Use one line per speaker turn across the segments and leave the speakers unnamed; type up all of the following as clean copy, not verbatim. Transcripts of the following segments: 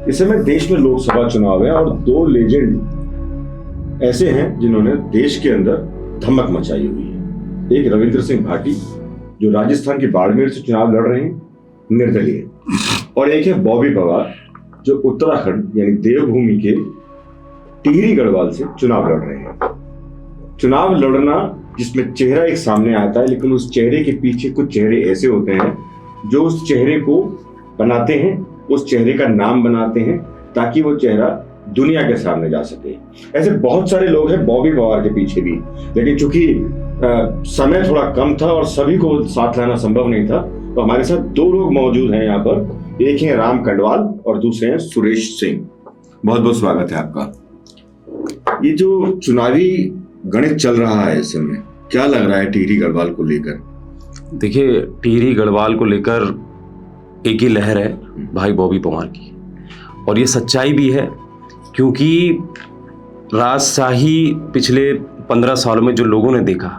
इस समय देश में लोकसभा चुनाव है और दो लेजेंड ऐसे हैं जिन्होंने देश के अंदर धमक मचाई हुई है। एक रविंद्र सिंह भाटी जो राजस्थान के बाड़मेर से चुनाव लड़ रहे हैं निर्दलीय, और एक है बॉबी पवार जो उत्तराखंड यानी देवभूमि के टिहरी गढ़वाल से चुनाव लड़ रहे हैं। चुनाव लड़ना जिसमें चेहरा एक सामने आता है, लेकिन उस चेहरे के पीछे कुछ चेहरे ऐसे होते हैं जो उस चेहरे को बनाते हैं, उस चेहरे का नाम बनाते हैं ताकि वो चेहरा दुनिया के सामने जा सके। ऐसे बहुत सारे लोग हैं बॉबी पवार के पीछे भी, लेकिन चूंकि समय थोड़ा कम था और सभी को साथ लाना संभव नहीं था, तो हमारे साथ दो लोग मौजूद हैं यहाँ पर। एक है राम कंडवाल और दूसरे हैं सुरेश सिंह। बहुत बहुत स्वागत है आपका। ये जो चुनावी गणित चल रहा है इस समय, क्या लग रहा है टिहरी गढ़वाल को लेकर?
देखिए, टिहरी गढ़वाल को लेकर एक ही लहर है भाई बॉबी पवार की, और ये सच्चाई भी है क्योंकि राजशाही पिछले 15 सालों में जो लोगों ने देखा,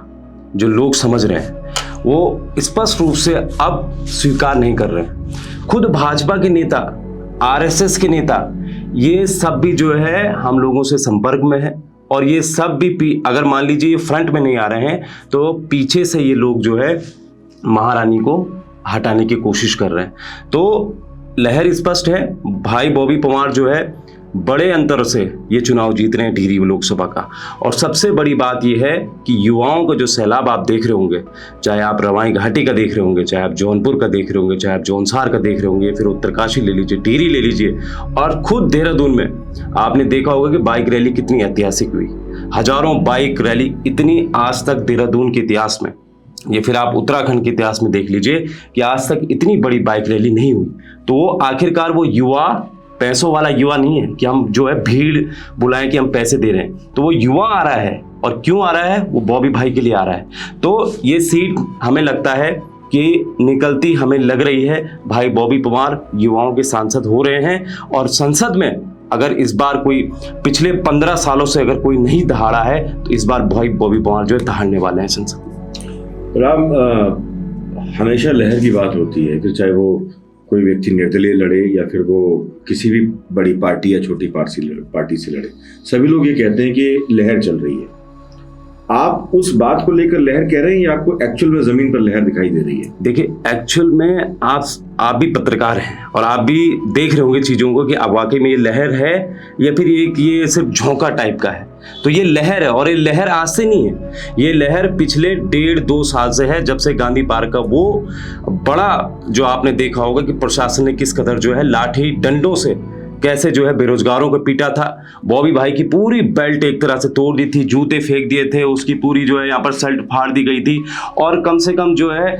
जो लोग समझ रहे हैं, वो स्पष्ट रूप से अब स्वीकार नहीं कर रहे हैं। खुद भाजपा के नेता, आरएसएस के नेता, ये सब भी जो है हम लोगों से संपर्क में है, और ये सब भी अगर मान लीजिए ये फ्रंट में नहीं आ रहे हैं तो पीछे से ये लोग जो है महारानी को हटाने की कोशिश कर रहे हैं। तो लहर स्पष्ट है, भाई बॉबी पवार जो है बड़े अंतर से ये चुनाव जीत रहे हैं टिहरी लोकसभा का। और सबसे बड़ी बात ये है कि युवाओं का जो सैलाब आप देख रहे होंगे, चाहे आप रवाई घाटी का देख रहे होंगे, चाहे आप जौनपुर का देख रहे होंगे, चाहे आप जौनसार का देख रहे होंगे, फिर उत्तरकाशी ले लीजिए, टिहरी ले लीजिए, और खुद देहरादून में आपने देखा होगा कि बाइक रैली कितनी ऐतिहासिक हुई। हजारों बाइक रैली इतनी आज तक देहरादून के इतिहास में, ये फिर आप उत्तराखंड के इतिहास में देख लीजिए कि आज तक इतनी बड़ी बाइक रैली नहीं हुई। तो वो आखिरकार वो युवा पैसों वाला युवा नहीं है कि हम जो है भीड़ बुलाएं कि हम पैसे दे रहे हैं, तो वो युवा आ रहा है। और क्यों आ रहा है? वो बॉबी भाई के लिए आ रहा है। तो ये सीट हमें लगता है कि निकलती हमें लग रही है, भाई बॉबी पवार युवाओं के सांसद हो रहे हैं। और संसद में अगर इस बार कोई पिछले 15 सालों से अगर कोई नहीं दहाड़ा है तो इस बार भाई बॉबी पवार जो है दहाड़ने वाले हैं संसद में।
राम, हमेशा लहर की बात होती है कि चाहे वो कोई व्यक्ति निर्दलीय लड़े या फिर वो किसी भी बड़ी पार्टी या छोटी पार्टी से लड़े, सभी लोग ये कहते हैं कि लहर चल रही है। आप उस बात को लेकर लहर कह रहे हैं या आपको एक्चुअल में जमीन पर लहर दिखाई दे रही है?
देखिए, एक्चुअल में आप भी पत्रकार हैं और आप भी देख रहे होंगे चीजों को कि अब वाकई में ये लहर है या फिर ये सिर्फ झोंका टाइप का है। तो ये लहर है, और ये लहर आज से नहीं है, ये लहर पिछले 1.5-2 साल से है, जब से गांधी पार्क का वो बड़ा जो आपने देखा होगा कि प्रशासन ने किस कदर जो है लाठी डंडों से कैसे जो है बेरोजगारों को पीटा था। बॉबी भाई की पूरी बेल्ट एक तरह से तोड़ दी थी, जूते फेंक दिए थे, उसकी पूरी जो है यहाँ पर शर्ट फाड़ दी गई थी, और कम से कम जो है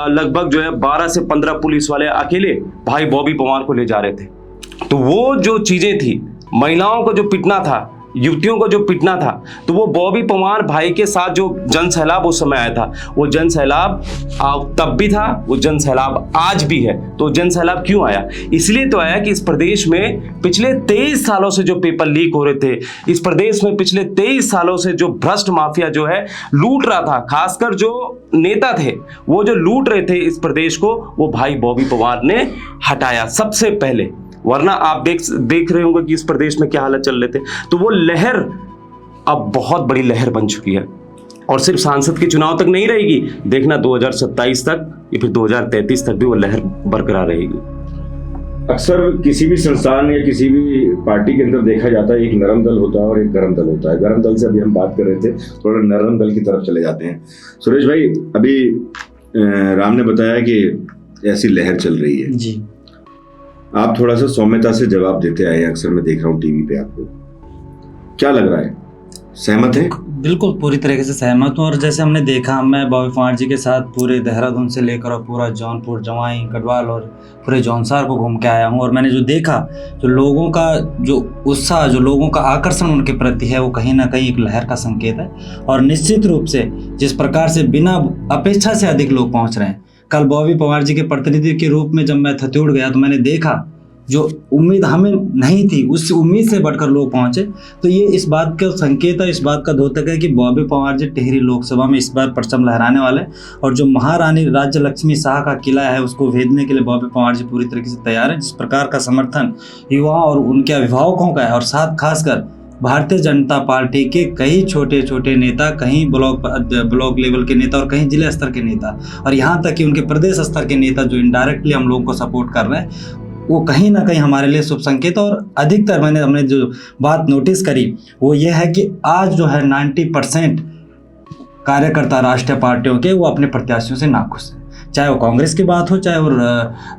लगभग जो है 12 से 15 पुलिस वाले अकेले भाई बॉबी पवार को ले जा रहे थे। तो वो जो चीजें थी, महिलाओं को जो पिटना था, युवतियों को जो पिटना था, तो वो बॉबी पवार भाई के साथ जो जन सैलाब उस समय आया था, वो जन सैलाब तब भी था, वो जन सैलाब आज भी है। तो जन सैलाब क्यों आया? इसलिए तो आया कि इस प्रदेश में पिछले 23 सालों से जो पेपर लीक हो रहे थे, इस प्रदेश में पिछले 23 सालों से जो भ्रष्ट माफिया जो है लूट रहा था, खासकर जो नेता थे वो जो लूट रहे थे इस प्रदेश को, वो भाई बॉबी पवार ने हटाया सबसे पहले। वरना आप देख रहे होंगे कि इस प्रदेश में क्या हालत चल रहे थे। तो वो लहर अब बहुत बड़ी लहर बन चुकी है, और सिर्फ सांसद के चुनाव तक नहीं रहेगी, देखना 2027 तक या फिर 2033 तक भी वो लहर बरकरार रहेगी।
अक्सर किसी भी संस्थान या किसी भी पार्टी के अंदर देखा जाता है, एक नरम दल होता है और एक गरम दल होता है। गरम दल से अभी हम बात कर रहे थे, थोड़ा नरम दल की तरफ चले जाते हैं। सुरेश भाई, अभी राम ने बताया कि ऐसी लहर चल रही है
जी।
आप थोड़ा सा सौम्यता से जवाब देते आए, अक्सर मैं देख रहा हूँ टीवी पे आपको, क्या लग रहा है? सहमत है?
बिल्कुल पूरी तरीके से सहमत हूँ। और जैसे हमने देखा, मैं बॉबी पवार जी के साथ पूरे देहरादून से लेकर और पूरा जौनपुर, जवाई, गढ़वाल और पूरे जौनसार को घूम के आया हूँ, और मैंने जो देखा, जो लोगों का जो उत्साह, जो लोगों का आकर्षण उनके प्रति है, वो कहीं ना कहीं एक लहर का संकेत है। और निश्चित रूप से जिस प्रकार से बिना अपेक्षा से अधिक लोग पहुँच रहे हैं, कल बॉबी पवार जी के प्रतिनिधि के रूप में जब मैं थत्यूड़ गया तो मैंने देखा जो उम्मीद हमें नहीं थी उस उम्मीद से बढ़कर लोग पहुंचे। तो ये इस बात का संकेत है, इस बात का द्योतक है कि बॉबी पवार जी टिहरी लोकसभा में इस बार परचम लहराने वाले हैं। और जो महारानी राज्य लक्ष्मी शाह का किला है उसको भेजने के लिए बॉबी पवार जी पूरी तरीके से तैयार है। जिस प्रकार का समर्थन युवाओं और उनके अभिभावकों का है, और साथ खासकर भारतीय जनता पार्टी के कई छोटे छोटे नेता, कहीं ब्लॉक लेवल के नेता और कहीं जिले स्तर के नेता, और यहाँ तक कि उनके प्रदेश स्तर के नेता जो इनडायरेक्टली हम लोगों को सपोर्ट कर रहे हैं, वो कहीं ना कहीं हमारे लिए शुभ संकेत। और अधिकतर हमने जो बात नोटिस करी वो ये है कि आज जो है 90% कार्यकर्ता राष्ट्रीय पार्टियों के वो अपने प्रत्याशियों से नाखुश हैं। चाहे वो कांग्रेस की बात हो, चाहे वो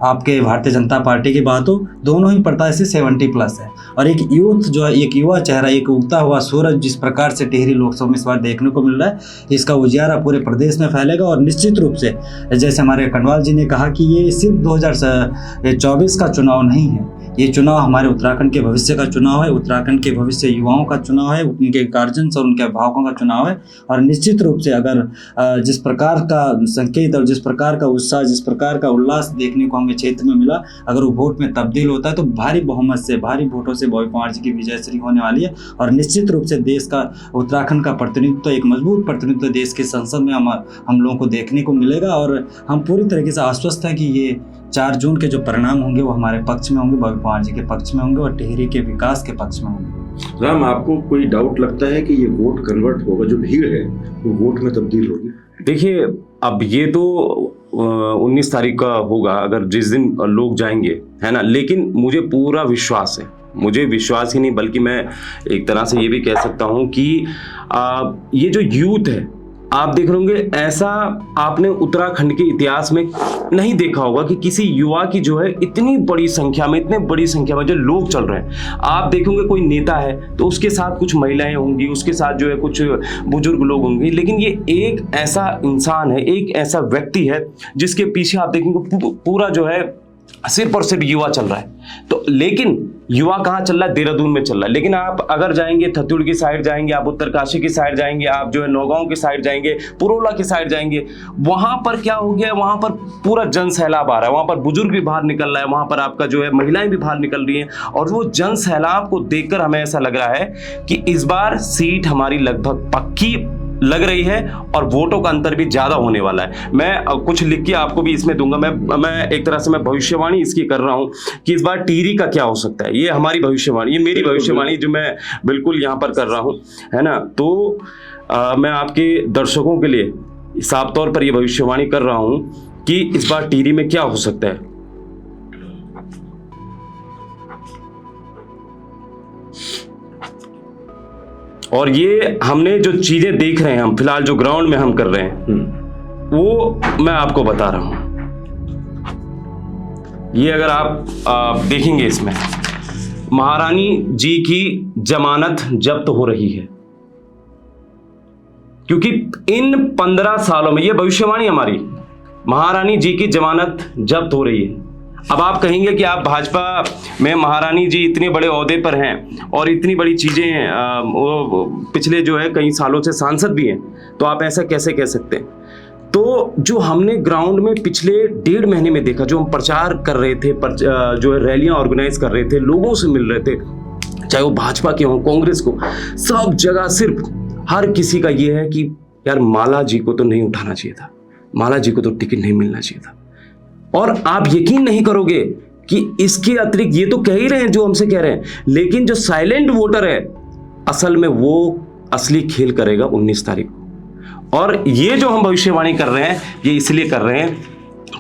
आपके भारतीय जनता पार्टी की बात हो, दोनों ही प्रत्याशी 70+ है। और एक यूथ जो है, एक युवा चेहरा, एक उगता हुआ सूरज जिस प्रकार से टिहरी लोकसभा में इस बार देखने को मिल रहा है, इसका उजियारा पूरे प्रदेश में फैलेगा। और निश्चित रूप से जैसे हमारे कटवाल जी ने कहा कि ये सिर्फ 2024 का चुनाव नहीं है, ये चुनाव हमारे उत्तराखंड के भविष्य का चुनाव है, उत्तराखंड के भविष्य युवाओं का चुनाव है, उनके गार्जियंस और उनके अभिभावकों का चुनाव है। और निश्चित रूप से अगर जिस प्रकार का संकेत और जिस प्रकार का उत्साह, जिस प्रकार का उल्लास देखने को हमें क्षेत्र में मिला, अगर वो वोट में तब्दील होता है तो भारी बहुमत से, भारी वोटों से बॉबी पवार जी की विजयश्री होने वाली है। और निश्चित रूप से देश का, उत्तराखंड का प्रतिनिधित्व, एक मजबूत प्रतिनिधित्व देश की संसद में हम लोगों को देखने को मिलेगा। और हम पूरी तरीके से आश्वस्त हैं कि ये 4 जून के जो परिणाम होंगे वो हमारे पक्ष में होंगे, बॉबी पवार जी के पक्ष में होंगे और टिहरी के विकास के पक्ष में होंगे।
राम, आपको कोई डाउट लगता है कि ये वोट कन्वर्ट होगा, जो भीड़ है वो वोट में तब्दील होगी?
देखिए, अब ये तो 19 तारीख का होगा, अगर जिस दिन लोग जाएंगे, है ना। लेकिन मुझे पूरा विश्वास है, मुझे विश्वास ही नहीं बल्कि मैं एक तरह से ये भी कह सकता हूँ कि ये जो यूथ है, आप देख रहे होंगे, ऐसा आपने उत्तराखंड के इतिहास में नहीं देखा होगा कि किसी युवा की जो है इतनी बड़ी संख्या में जो लोग चल रहे हैं। आप देखोगे कोई नेता है तो उसके साथ कुछ महिलाएं होंगी, उसके साथ जो है कुछ बुजुर्ग लोग होंगे, लेकिन ये एक ऐसा इंसान है, एक ऐसा व्यक्ति है जिसके पीछे आप देखेंगे पूरा जो है सिर्फ और सिर्फ युवा चल रहा है। तो लेकिन युवा कहाँ चल रहा है? देहरादून में चल रहा है। लेकिन आप अगर जाएंगे थत्यूड़ की साइड जाएंगे, आप उत्तरकाशी की साइड जाएंगे, आप जो है नौगांव की साइड जाएंगे, पुरोला की साइड जाएंगे, वहां पर क्या हो गया है? वहां पर पूरा जन सैलाब आ रहा है, वहां पर बुजुर्ग भी बाहर निकल रहा है, वहां पर आपका जो है महिलाएं भी बाहर निकल रही हैं। और वो जन सैलाब को देखकर हमें ऐसा लग रहा है कि इस बार सीट हमारी लगभग पक्की लग रही है और वोटों का अंतर भी ज्यादा होने वाला है। मैं कुछ लिख के आपको भी इसमें दूंगा। मैं एक तरह से मैं भविष्यवाणी इसकी कर रहा हूं कि इस बार टिहरी का क्या हो सकता है। ये हमारी भविष्यवाणी, ये मेरी भविष्यवाणी जो मैं बिल्कुल यहां पर कर रहा हूं, है ना। तो मैं आपके दर्शकों के लिए साफ तौर पर यह भविष्यवाणी कर रहा हूं कि इस बार टिहरी में क्या हो सकता है। और ये हमने जो चीजें देख रहे हैं, हम फिलहाल जो ग्राउंड में हम कर रहे हैं, वो मैं आपको बता रहा हूं। ये अगर आप देखेंगे, इसमें महारानी जी की जमानत जब्त हो रही है, क्योंकि इन 15 सालों में, ये भविष्यवाणी हमारी, महारानी जी की जमानत जब्त हो रही है। अब आप कहेंगे कि आप भाजपा में महारानी जी इतने बड़े ओहदे पर हैं और इतनी बड़ी चीजें हैं, वो पिछले जो है कई सालों से सांसद भी हैं, तो आप ऐसा कैसे कह सकते हैं? तो जो हमने ग्राउंड में पिछले 1.5 महीने में देखा, जो हम प्रचार कर रहे थे, जो है रैलियां ऑर्गेनाइज कर रहे थे, लोगों से मिल रहे थे, चाहे वो भाजपा के हों, कांग्रेस को, सब जगह सिर्फ हर किसी का ये है कि यार माला जी को तो नहीं उठाना चाहिए था, माला जी को तो टिकट नहीं मिलना चाहिए था। और आप यकीन नहीं करोगे कि इसके अतिरिक्त ये तो कह ही रहे हैं जो हमसे कह रहे हैं, लेकिन जो साइलेंट वोटर है, असल में वो असली खेल करेगा 19 तारीख को। और ये जो हम भविष्यवाणी कर रहे हैं, ये इसलिए कर रहे हैं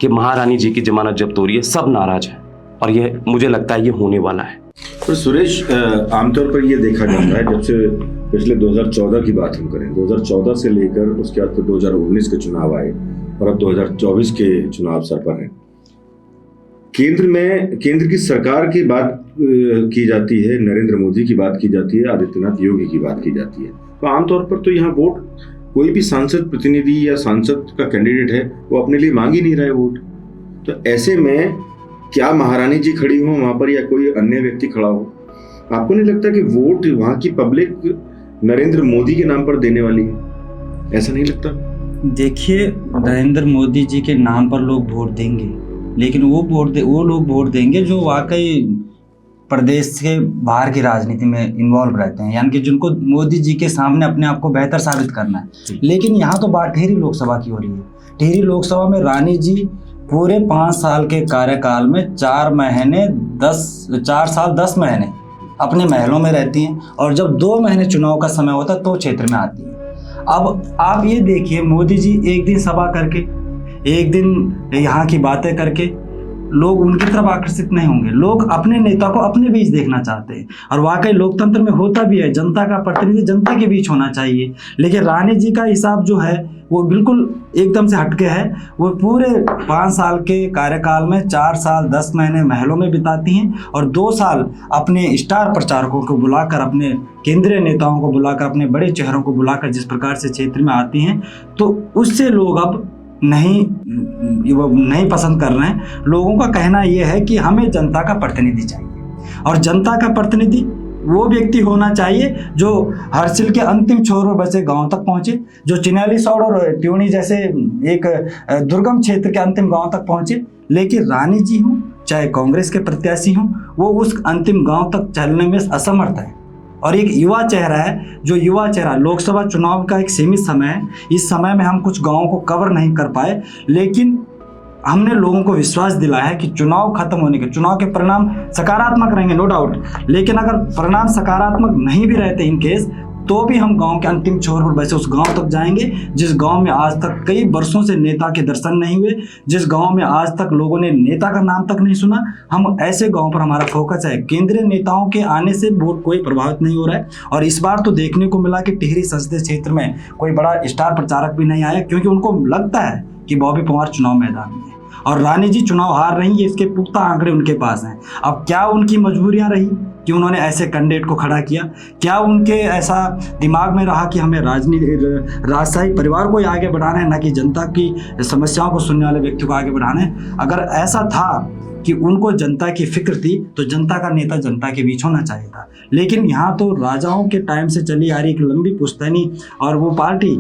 कि महारानी जी की जमानत जब्त हो रही है, सब नाराज हैं, और ये मुझे लगता है ये होने वाला है।
पर सुरेश, आमतौर पर ये देखा जाता है, जब से पिछले 2014 की बात हम करें, 2014 से लेकर उसके बाद 2019 के चुनाव आए और अब 2024 के चुनाव सर पर हैं। केंद्र की सरकार की बात की जाती है, नरेंद्र मोदी की बात की जाती है, आदित्यनाथ योगी की बात की जाती है। तो आमतौर पर तो यहाँ वोट कोई भी सांसद प्रतिनिधि या सांसद का कैंडिडेट है, वो अपने लिए मांग ही नहीं रहा है वोट। तो ऐसे में क्या महारानी जी खड़ी हो वहां पर या कोई अन्य व्यक्ति खड़ा हो, आपको नहीं लगता कि वोट वहां की पब्लिक नरेंद्र मोदी के नाम पर देने वाली है? ऐसा नहीं लगता?
देखिए, नरेंद्र मोदी जी के नाम पर लोग वोट देंगे, लेकिन वो लोग वोट देंगे जो वाकई प्रदेश के बाहर की राजनीति में इन्वॉल्व रहते हैं, यानी कि जिनको मोदी जी के सामने अपने आप को बेहतर साबित करना है। लेकिन यहाँ तो बात टिहरी लोकसभा की हो रही है। टिहरी लोकसभा में रानी जी पूरे 5 साल के कार्यकाल में 4 साल 10 महीने अपने महलों में रहती हैं, और जब 2 महीने चुनाव का समय होता है तो क्षेत्र में आती है। अब आप ये देखिए, मोदी जी एक दिन सभा करके, एक दिन यहाँ की बातें करके लोग उनकी तरफ आकर्षित नहीं होंगे। लोग अपने नेता को अपने बीच देखना चाहते हैं, और वाकई लोकतंत्र में होता भी है, जनता का प्रतिनिधि जनता के बीच होना चाहिए। लेकिन रानी जी का हिसाब जो है वो बिल्कुल एकदम से हटके है। वो पूरे 5 साल के कार्यकाल में 4 साल 10 महीने महलों में बिताती हैं, और 2 साल अपने स्टार प्रचारकों को बुलाकर, अपने केंद्रीय नेताओं को बुलाकर, अपने बड़े चेहरों को बुलाकर जिस प्रकार से क्षेत्र में आती हैं, तो उससे लोग अब नहीं पसंद कर रहे हैं। लोगों का कहना यह है कि हमें जनता का प्रतिनिधि चाहिए, और जनता का प्रतिनिधि वो व्यक्ति होना चाहिए जो हर्सिल के अंतिम छोर पर बसे गांव तक पहुंचे, जो चिन्याली सौड़ और त्यूणी जैसे एक दुर्गम क्षेत्र के अंतिम गांव तक पहुंचे। लेकिन रानी जी हों चाहे कांग्रेस के प्रत्याशी हों, वो उस अंतिम गांव तक चलने में असमर्थ है। और एक युवा चेहरा है, जो युवा चेहरा, लोकसभा चुनाव का एक सीमित समय है, इस समय में हम कुछ गांवों को कवर नहीं कर पाए, लेकिन हमने लोगों को विश्वास दिलाया है कि चुनाव खत्म होने के, चुनाव के परिणाम सकारात्मक रहेंगे, नो डाउट। लेकिन अगर परिणाम सकारात्मक नहीं भी रहते इन केस, तो भी हम गांव के अंतिम छोर पर वैसे उस गांव तक जाएंगे जिस गांव में आज तक कई वर्षों से नेता के दर्शन नहीं हुए, जिस गांव में आज तक लोगों ने नेता का नाम तक नहीं सुना। हम ऐसे गांव पर हमारा फोकस है। केंद्रीय नेताओं के आने से वोट कोई प्रभावित नहीं हो रहा है, और इस बार तो देखने को मिला कि टिहरी संसदीय क्षेत्र में कोई बड़ा स्टार प्रचारक भी नहीं आया, क्योंकि उनको लगता है कि बॉबी पवार चुनाव मैदान में है और रानी जी चुनाव हार रही है। इसके पुख्ता आंकड़े उनके पास हैं। अब क्या उनकी मजबूरियां रही कि उन्होंने ऐसे कैंडिडेट को खड़ा किया? क्या उनके ऐसा दिमाग में रहा कि हमें राजशाही परिवार को ही आगे बढ़ाना है, ना कि जनता की समस्याओं को सुनने वाले व्यक्ति को आगे बढ़ाना है? अगर ऐसा था कि उनको जनता की फिक्र थी, तो जनता का नेता जनता के बीच होना चाहिए था। लेकिन यहाँ तो राजाओं के टाइम से चली आ रही एक लंबी पुश्तैनी, और वो पार्टी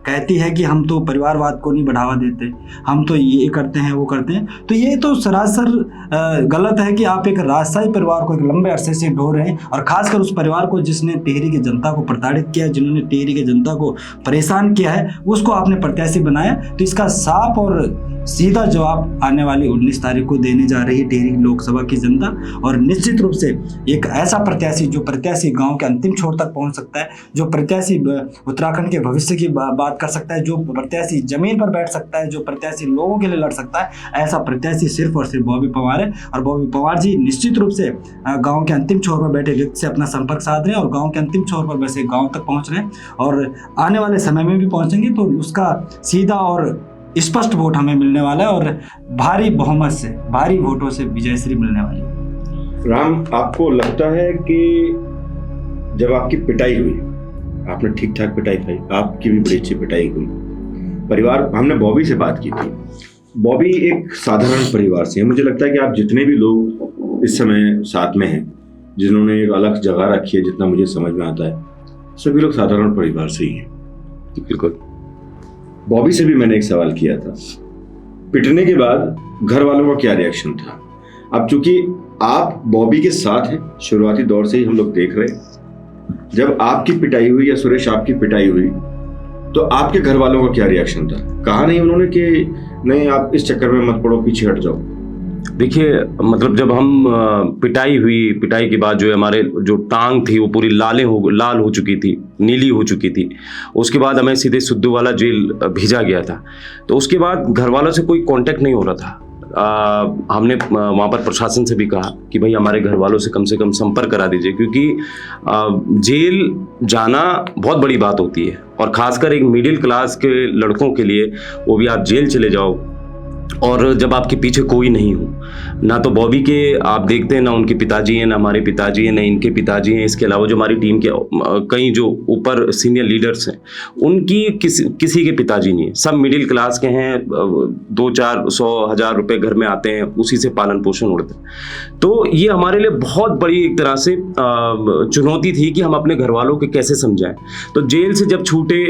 कहती है कि हम तो परिवारवाद को नहीं बढ़ावा देते, हम तो ये करते हैं वो करते हैं, तो ये तो सरासर गलत है कि आप एक राजशाही परिवार को एक लंबे अरसे से ढो रहे हैं, और खासकर उस परिवार को जिसने टिहरी की जनता को प्रताड़ित किया, जिन्होंने टिहरी की जनता को परेशान किया है, उसको आपने प्रत्याशी बनाया। तो इसका साफ और सीधा जवाब आने वाली 19 तारीख को देने जा रही है टिहरी लोकसभा की जनता। और निश्चित रूप से एक ऐसा प्रत्याशी, जो प्रत्याशी गांव के अंतिम छोर तक पहुंच सकता है, जो प्रत्याशी उत्तराखंड के भविष्य की बात कर सकता है, जो प्रत्याशी जमीन पर बैठ सकता है, जो प्रत्याशी लोगों के लिए लड़ सकता है, ऐसा प्रत्याशी सिर्फ और सिर्फ बॉबी पवार है। और बॉबी पवार जी निश्चित रूप से गाँव के अंतिम छोर पर बैठे व्यक्ति से अपना संपर्क साध रहे हैं, और गाँव के अंतिम छोर पर वैसे गाँव तक पहुँच रहे हैं, और आने वाले समय में भी पहुँचेंगे। तो उसका सीधा और स्पष्ट वोट हमें मिलने वाला है, और भारी बहुमत से, भारी वोटों से विजयश्री मिलने वाली है।
राम, आपको लगता है कि जब आपकी पिटाई हुई, आपने ठीक ठाक पिटाई खाई, आपकी भी बड़ी अच्छी पिटाई हुई, परिवार, हमने बॉबी से बात की थी, बॉबी एक साधारण परिवार से है। मुझे लगता है कि आप जितने भी लोग इस समय साथ में हैं, जिन्होंने एक अलग जगह रखी है, जितना मुझे समझ में आता है, सभी लोग साधारण परिवार से ही हैं।
बिल्कुल।
बॉबी से भी मैंने एक सवाल किया था, पिटने के बाद घर वालों का क्या रिएक्शन था? अब चूंकि आप बॉबी के साथ हैं, शुरुआती दौर से ही हम लोग देख रहे हैं, जब आपकी पिटाई हुई या सुरेश आपकी पिटाई हुई, तो आपके घर वालों का क्या रिएक्शन था? कहा नहीं उन्होंने कि नहीं आप इस चक्कर में मत पड़ो, पीछे हट जाओ?
देखिए, मतलब जब हम पिटाई हुई, पिटाई के बाद जो है हमारे जो टांग थी वो पूरी लाल हो चुकी थी, नीली हो चुकी थी। उसके बाद हमें सीधे सिद्धूवाला जेल भेजा गया था। तो उसके बाद घर वालों से कोई कांटेक्ट नहीं हो रहा था। हमने वहाँ पर प्रशासन से भी कहा कि भाई हमारे घर वालों से कम संपर्क करा दीजिए, क्योंकि जेल जाना बहुत बड़ी बात होती है, और ख़ासकर एक मिडिल क्लास के लड़कों के लिए, वो भी आप जेल चले जाओ, और जब आपके पीछे कोई नहीं हो, ना तो बॉबी के आप देखते हैं, ना उनके पिताजी हैं, ना हमारे पिताजी हैं, ना इनके पिताजी हैं। इसके अलावा जो हमारी टीम के कई जो ऊपर सीनियर लीडर्स हैं, उनकी किसी के पिताजी नहीं है। सब मिडिल क्लास के हैं, 2-4-100,000 रुपए घर में आते हैं, उसी से पालन पोषण उड़ते हैं। तो ये हमारे लिए बहुत बड़ी एक तरह से चुनौती थी कि हम अपने घर वालों के कैसे समझाएं। तो जेल से जब छूटे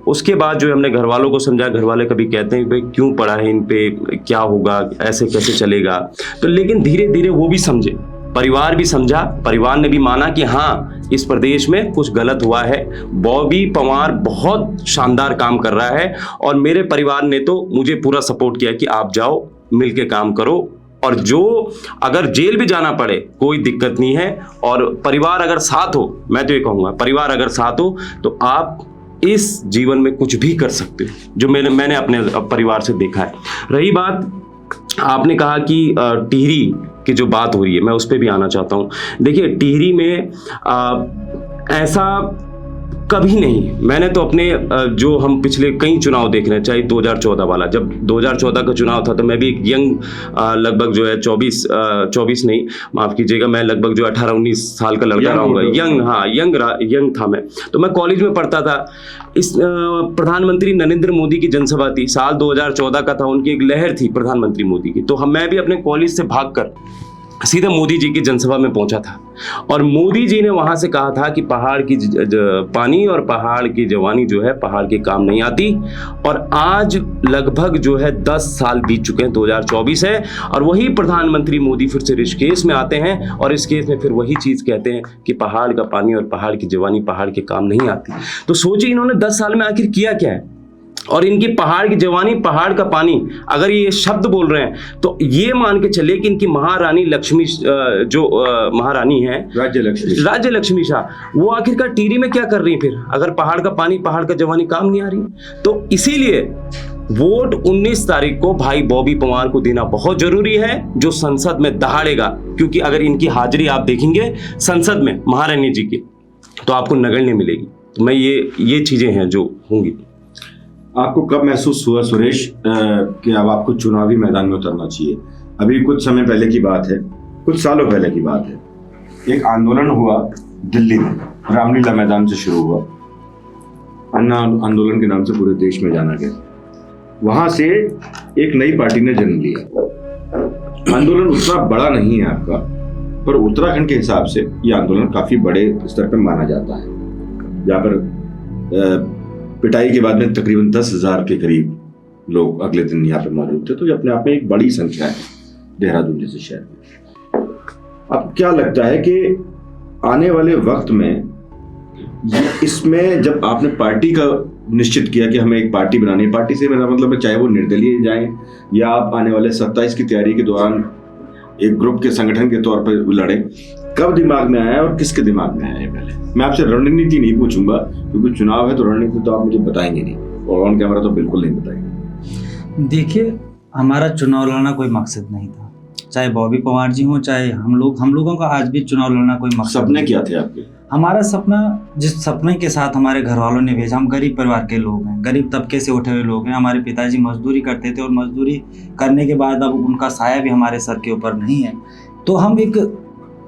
उसके बाद जो है हमने घर वालों को समझाया। घर वाले कभी कहते हैं भाई क्यों पड़ा है इन पे, क्या होगा, ऐसे कैसे चलेगा। तो लेकिन धीरे धीरे वो भी समझे, परिवार भी समझा, परिवार ने भी माना कि हाँ इस प्रदेश में कुछ गलत हुआ है। बॉबी पवार बहुत शानदार काम कर रहा है और मेरे परिवार ने तो मुझे पूरा सपोर्ट किया कि आप जाओ, मिलके काम करो, और जो अगर जेल भी जाना पड़े कोई दिक्कत नहीं है। और परिवार अगर साथ हो, मैं तो ये कहूँगा परिवार अगर साथ हो तो आप इस जीवन में कुछ भी कर सकते हो, जो मैंने अपने परिवार से देखा है। रही बात आपने कहा कि टिहरी की जो बात हो रही है, मैं उस पर भी आना चाहता हूँ। देखिए टिहरी में ऐसा कभी नहीं, मैंने तो अपने जो हम पिछले कई चुनाव देख रहे हैं, चाहे 2014 वाला, जब 2014 का चुनाव था तो मैं भी एक यंग लगभग जो है 24 नहीं माफ़ कीजिएगा, मैं लगभग जो 18-19 साल का लड़का रहूँगा, यंग था मैं। तो मैं कॉलेज में पढ़ता था। इस प्रधानमंत्री नरेंद्र मोदी की जनसभा थी, साल 2014 का था, उनकी एक लहर थी प्रधानमंत्री मोदी की। तो मैं भी अपने कॉलेज से भागकर सीधे मोदी जी की जनसभा में पहुंचा था और मोदी जी ने वहां से कहा था कि पहाड़ की पानी और पहाड़ की जवानी जो है पहाड़ के काम नहीं आती। और आज लगभग जो है 10 साल बीत चुके हैं, 2024 है और वही प्रधानमंत्री मोदी फिर से ऋषिकेश में आते हैं और इस केस में फिर वही चीज कहते हैं कि पहाड़ का पानी और पहाड़ की जवानी पहाड़ के काम नहीं आती। तो सोचिए इन्होंने 10 साल में आखिर किया क्या है। और इनकी पहाड़ की जवानी पहाड़ का पानी, अगर ये शब्द बोल रहे हैं तो ये मान के चलिए कि इनकी महारानी लक्ष्मी जो महारानी है राज्य लक्ष्मी शाह, वो आखिरकार टिहरी में क्या कर रही है फिर, अगर पहाड़ का पानी पहाड़ का जवानी काम नहीं आ रही। तो इसीलिए वोट 19 तारीख को भाई बॉबी पवार को देना बहुत जरूरी है, जो संसद में दहाड़ेगा। क्योंकि अगर इनकी हाजिरी आप देखेंगे संसद में महारानी जी की तो आपको नगण्य मिलेगी। तो मैं ये चीजें हैं जो होंगी।
आपको कब महसूस हुआ सुरेश कि अब आपको चुनावी मैदान में उतरना चाहिए? अभी कुछ समय पहले की बात है, कुछ सालों पहले की बात है, एक आंदोलन हुआ दिल्ली में, रामलीला मैदान से शुरू हुआ, अन्ना आंदोलन के नाम से पूरे देश में जाना गया। वहां से एक नई पार्टी ने जन्म लिया। आंदोलन उतना बड़ा नहीं है आपका, पर उत्तराखंड के हिसाब से ये आंदोलन काफी बड़े स्तर पर माना जाता है, जहाँ पर पिटाई के बाद में तकरीबन 10,000 के करीब लोग अगले दिन यहाँ पे मौजूद थे। तो ये अपने आप में एक बड़ी संख्या है देहरादून जैसे शहर में। अब क्या लगता है कि आने वाले वक्त में इसमें जब आपने पार्टी का निश्चित किया कि हमें एक पार्टी बनानी है, पार्टी से मेरा मतलब है चाहे वो निर्दलीय जाएं या आप आने वाले 27 की तैयारी के दौरान एक ग्रुप के संगठन के तौर पर लड़े, कब दिमाग में आया और किसके दिमाग में आया? पहले मैं आपसे रणनीति नहीं पूछूंगा क्योंकि चुनाव है, तो रणनीति तो आप मुझे बताएंगे नहीं और ऑन कैमरा तो बिल्कुल नहीं बताएंगे।
देखिए, हमारा चुनाव लड़ना कोई मकसद नहीं था, चाहे बॉबी पवार जी हो चाहे हम लोगों का आज भी चुनाव लड़ना कोई मकसद।
सपने क्या थे आपके?
हमारा सपना, जिस सपने के साथ हमारे घर वालों ने भेजा, हम गरीब परिवार के लोग हैं, गरीब तबके से उठे हुए लोग हैं। हमारे पिताजी मजदूरी करते थे और मजदूरी करने के बाद अब उनका साया भी हमारे सर के ऊपर नहीं है। तो हम एक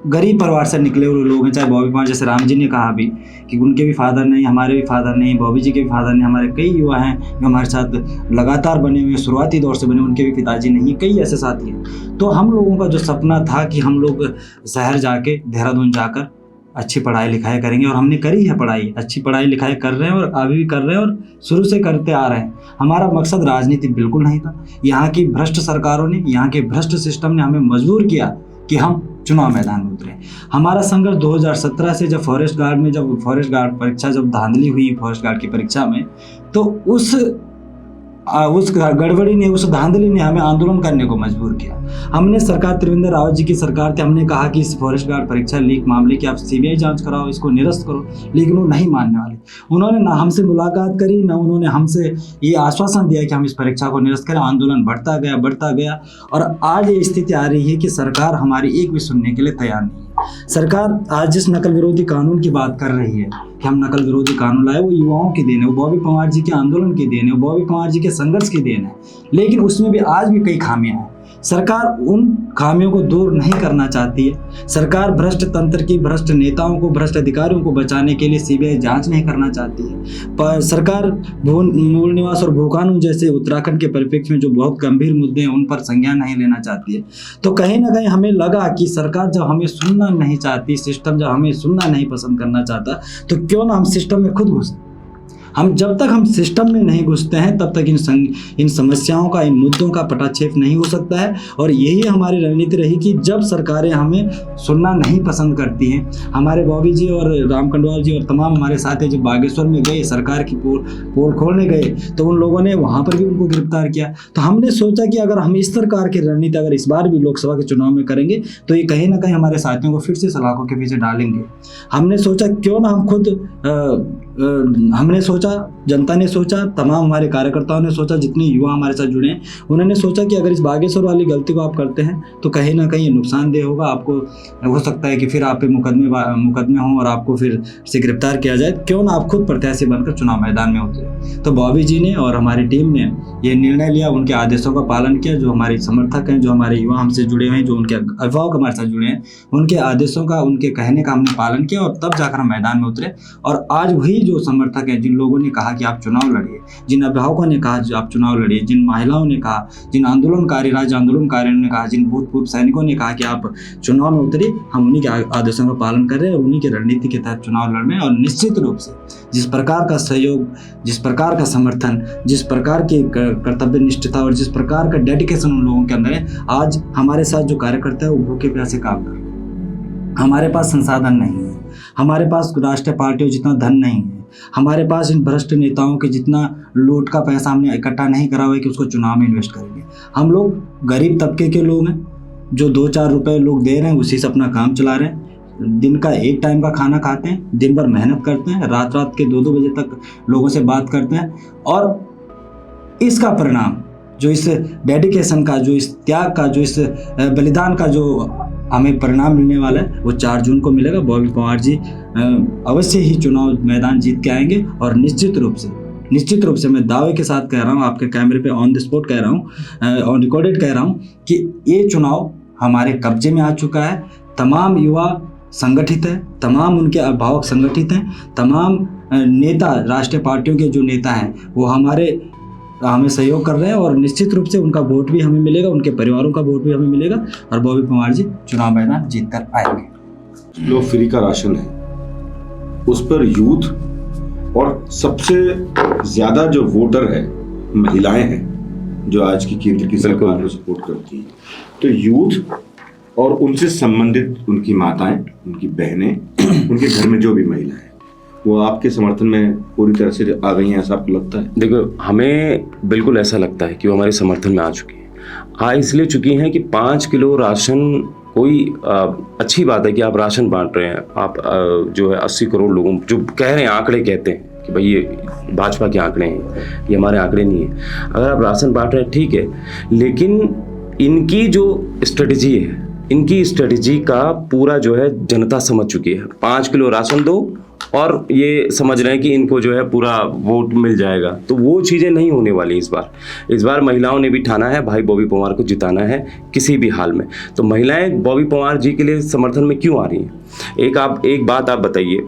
गरीब परिवार से निकले हुए लोग हैं। चाहे बॉबी पवार, जैसे राम जी ने कहा भी कि उनके भी फादर नहीं, हमारे भी फादर नहीं, बॉबी जी के भी फादर नहीं, हमारे कई युवा हैं जो हमारे साथ लगातार बने हुए, शुरुआती दौर से बने, उनके भी पिताजी नहीं, कई ऐसे साथी हैं। तो हम लोगों का जो सपना था कि हम लोग शहर जाके, देहरादून जाकर अच्छी पढ़ाई लिखाई करेंगे, और हमने करी है पढ़ाई, अच्छी पढ़ाई लिखाई कर रहे हैं और अभी भी कर रहे हैं और शुरू से करते आ रहे हैं। हमारा मकसद राजनीति बिल्कुल नहीं था। यहाँ की भ्रष्ट सरकारों ने, यहाँ के भ्रष्ट सिस्टम ने हमें मजबूर किया कि हम चुनाव मैदान में उतरे। हमारा संघर्ष 2017 से, जब फॉरेस्ट गार्ड परीक्षा जब धांधली हुई फॉरेस्ट गार्ड की परीक्षा में, तो उस गड़बड़ी ने, उस धांधली ने हमें आंदोलन करने को मजबूर किया। हमने सरकार, त्रिवेंद्र रावत जी की सरकार थी, हमने कहा कि इस फॉरेस्ट गार्ड परीक्षा लीक मामले की आप सीबीआई जांच कराओ, इसको निरस्त करो, लेकिन वो नहीं मानने वाले। उन्होंने ना हमसे मुलाकात करी, ना उन्होंने हमसे ये आश्वासन दिया कि हम इस परीक्षा को निरस्त करें। आंदोलन बढ़ता गया और आज ये स्थिति आ रही है कि सरकार हमारी एक भी सुनने के लिए तैयार नहीं है। सरकार आज जिस नकल विरोधी कानून की बात कर रही है कि हम नकल विरोधी कानून लाए, वो युवाओं की देन है, वो बॉबी पवार जी के आंदोलन की देन है, वो बॉबी पवार जी के संघर्ष की देन है। लेकिन उसमें भी आज भी कई खामियां हैं। सरकार उन खामियों को दूर नहीं करना चाहती है। सरकार भ्रष्ट तंत्र की, भ्रष्ट नेताओं को, भ्रष्ट अधिकारियों को बचाने के लिए सीबीआई जांच नहीं करना चाहती है। पर सरकार मूल निवास और भू कानून जैसे उत्तराखंड के परिप्रेक्ष्य में जो बहुत गंभीर मुद्दे हैं, उन पर संज्ञान नहीं लेना चाहती है। तो कहीं ना कहीं हमें लगा कि सरकार जब हमें सुनना नहीं चाहती, सिस्टम जब हमें सुनना नहीं पसंद करना चाहता, तो क्यों ना हम सिस्टम में खुद घुसें। हम जब तक हम सिस्टम में नहीं घुसते हैं तब तक इन समस्याओं का, इन मुद्दों का पटाक्षेप नहीं हो सकता है। और यही हमारी रणनीति रही कि जब सरकारें हमें सुनना नहीं पसंद करती हैं, हमारे बॉबी जी और राम कंडवाल जी और तमाम हमारे साथी जब बागेश्वर में गए, सरकार की पोल खोलने गए, तो उन लोगों ने वहाँ पर भी उनको गिरफ्तार किया। तो हमने सोचा कि अगर हम इस प्रकार की रणनीति अगर इस बार भी लोकसभा के चुनाव में करेंगे तो ये कहीं ना कहीं हमारे साथियों को फिर से सलाखों के पीछे डालेंगे। हमने सोचा क्यों ना हम खुद हमने सोचा, जनता ने सोचा, तमाम हमारे कार्यकर्ताओं ने सोचा, जितने युवा हमारे साथ जुड़े हैं उन्होंने सोचा कि अगर इस बागेश्वर वाली गलती को आप करते हैं तो कहीं ना कहीं नुकसानदेह होगा, आपको हो सकता है कि फिर आप पे मुकदमे हों और आपको फिर से गिरफ्तार किया जाए, क्यों ना आप खुद प्रत्याशी बनकर चुनाव मैदान में उतरे। तो बॉबी जी ने और हमारी टीम ने ये निर्णय लिया, उनके आदेशों का पालन किया। जो हमारे समर्थक हैं, जो हमारे युवा हमसे जुड़े हुए हैं, जो उनके अभिभावक हमारे साथ जुड़े हैं, उनके आदेशों का, उनके कहने का हमने पालन किया और तब जाकर हम मैदान में उतरे। और आज वही जो समर्थक हैं, जिन लोगों ने कहा कि आप चुनाव लड़िए, जिन अभिभावकों ने कहा आप चुनाव लड़िए, जिन महिलाओं ने कहा, जिन राज्य आंदोलनकारियों ने कहा, जिन भूतपूर्व सैनिकों ने कहा कि आप चुनाव में उतरिए, हम उन्हीं के आदेशों का पालन कर रहे हैं और उन्हीं की रणनीति के तहत चुनाव लड़ रहे हैं। और निश्चित रूप से जिस प्रकार का सहयोग, जिस प्रकार का समर्थन, जिस प्रकार की कर्तव्य निष्ठता और जिस प्रकार का डेडिकेशन उन लोगों के अंदर है, आज हमारे साथ जो कार्यकर्ता है वो भूखे प्यासे काम कर रहे हैं। हमारे पास संसाधन नहीं है, हमारे पास राष्ट्रीय पार्टियों जितना धन नहीं है, हमारे पास इन भ्रष्ट नेताओं के जितना लूट का पैसा हमने इकट्ठा नहीं करा हुआ है कि उसको चुनाव में इन्वेस्ट करेंगे। हम लोग गरीब तबके के लोग हैं, जो 2-4 रुपए लोग दे रहे हैं उसी से अपना काम चला रहे हैं। दिन का 1 टाइम का खाना खाते हैं, दिन भर मेहनत करते हैं, रात के 2-2 बजे तक लोगों से बात करते हैं। और इसका परिणाम, जो इस डेडिकेशन का, जो इस त्याग का, जो इस बलिदान का जो हमें परिणाम मिलने वाला है वो 4 जून को मिलेगा। बॉबी पंवार जी अवश्य ही चुनाव मैदान जीत के आएंगे। और निश्चित रूप से मैं दावे के साथ कह रहा हूँ, आपके कैमरे पे ऑन द स्पॉट कह रहा हूँ, ऑन रिकॉर्डेड कह रहा हूँ कि ये चुनाव हमारे कब्जे में आ चुका है। तमाम युवा संगठित है, तमाम उनके अभिभावक संगठित हैं, तमाम नेता, राष्ट्रीय पार्टियों के जो नेता हैं वो हमें सहयोग कर रहे हैं और निश्चित रूप से उनका वोट भी हमें मिलेगा, उनके परिवारों का वोट भी हमें मिलेगा और बॉबी पंवार जी चुनाव मैदान जीत कर आएंगे।
जो फ्री का राशन है उस पर यूथ और सबसे ज्यादा जो वोटर है महिलाएं हैं, जो आज की केंद्र की सरकार को सपोर्ट करती हैं। तो यूथ और उनसे संबंधित उनकी माताएं, उनकी बहनें, उनके घर में जो भी महिलाएं, वो आपके समर्थन में पूरी तरह से आ गई हैं, ऐसा आपको लगता है?
देखो, हमें बिल्कुल ऐसा लगता है कि वो हमारे समर्थन में आ चुकी हैं। इसलिए चुकी हैं कि 5 किलो राशन कोई अच्छी बात है कि आप राशन बांट रहे हैं। आप जो है 80 करोड़ लोगों, जो कह रहे हैं, आंकड़े कहते हैं कि भाई ये भाजपा के आंकड़े हैं, ये हमारे आंकड़े नहीं है। अगर आप राशन बांट रहे हैं ठीक है, लेकिन इनकी जो स्ट्रेटजी है, इनकी स्ट्रेटजी का पूरा जो है जनता समझ चुकी है। 5 किलो राशन दो और ये समझ रहे हैं कि इनको जो है पूरा वोट मिल जाएगा, तो वो चीज़ें नहीं होने वाली इस बार महिलाओं ने भी ठाना है भाई बॉबी पंवार को जिताना है किसी भी हाल में। तो महिलाएं बॉबी पंवार जी के लिए समर्थन में क्यों आ रही हैं? एक बात आप बताइए,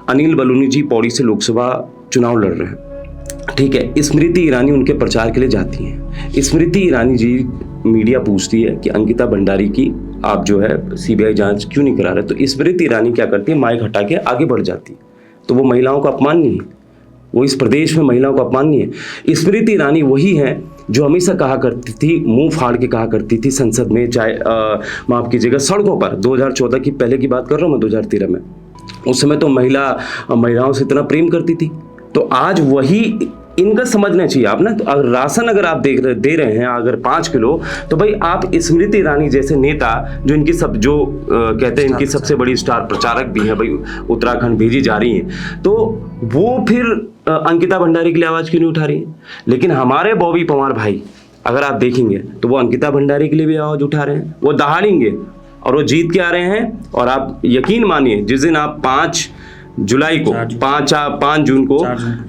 अनिल बलूनी जी पौड़ी से लोकसभा चुनाव लड़ रहे हैं, ठीक है, स्मृति ईरानी उनके प्रचार के लिए जाती हैं। स्मृति ईरानी जी, मीडिया पूछती है कि अंकिता भंडारी की आप जो है सीबीआई जांच क्यों नहीं करा रहे, तो स्मृति ईरानी क्या करती है, माइक हटा के आगे बढ़ जाती है। तो वो महिलाओं का अपमान नहीं है, वो इस प्रदेश में महिलाओं का अपमान नहीं है। स्मृति ईरानी वही है जो हमेशा कहा करती थी, मुंह फाड़ के कहा करती थी संसद में, चाहे माफ कीजिएगा सड़कों पर, 2014 की पहले की बात कर रहा हूँ मैं, 2013 में, उस समय तो महिलाओं से इतना प्रेम करती थी। तो आज वही इनका समझना चाहिए आप ना। तो अगर राशन अगर आप दे रहे हैं अगर 5 किलो, तो भाई आप स्मृति ईरानी जैसे नेता, जो इनकी कहते हैं इनकी सबसे बड़ी स्टार प्रचारक भी है, भाई उत्तराखंड भेजी जा रही हैं, तो वो फिर अंकिता भंडारी के लिए आवाज़ क्यों नहीं उठा रही है? लेकिन हमारे बॉबी पंवार भाई अगर आप देखेंगे तो वो अंकिता भंडारी के लिए भी आवाज़ उठा रहे हैं, वो दहाड़ेंगे और वो जीत के आ रहे हैं। और आप यकीन मानिए, जिस दिन आप 5 जुलाई को 5 जून को,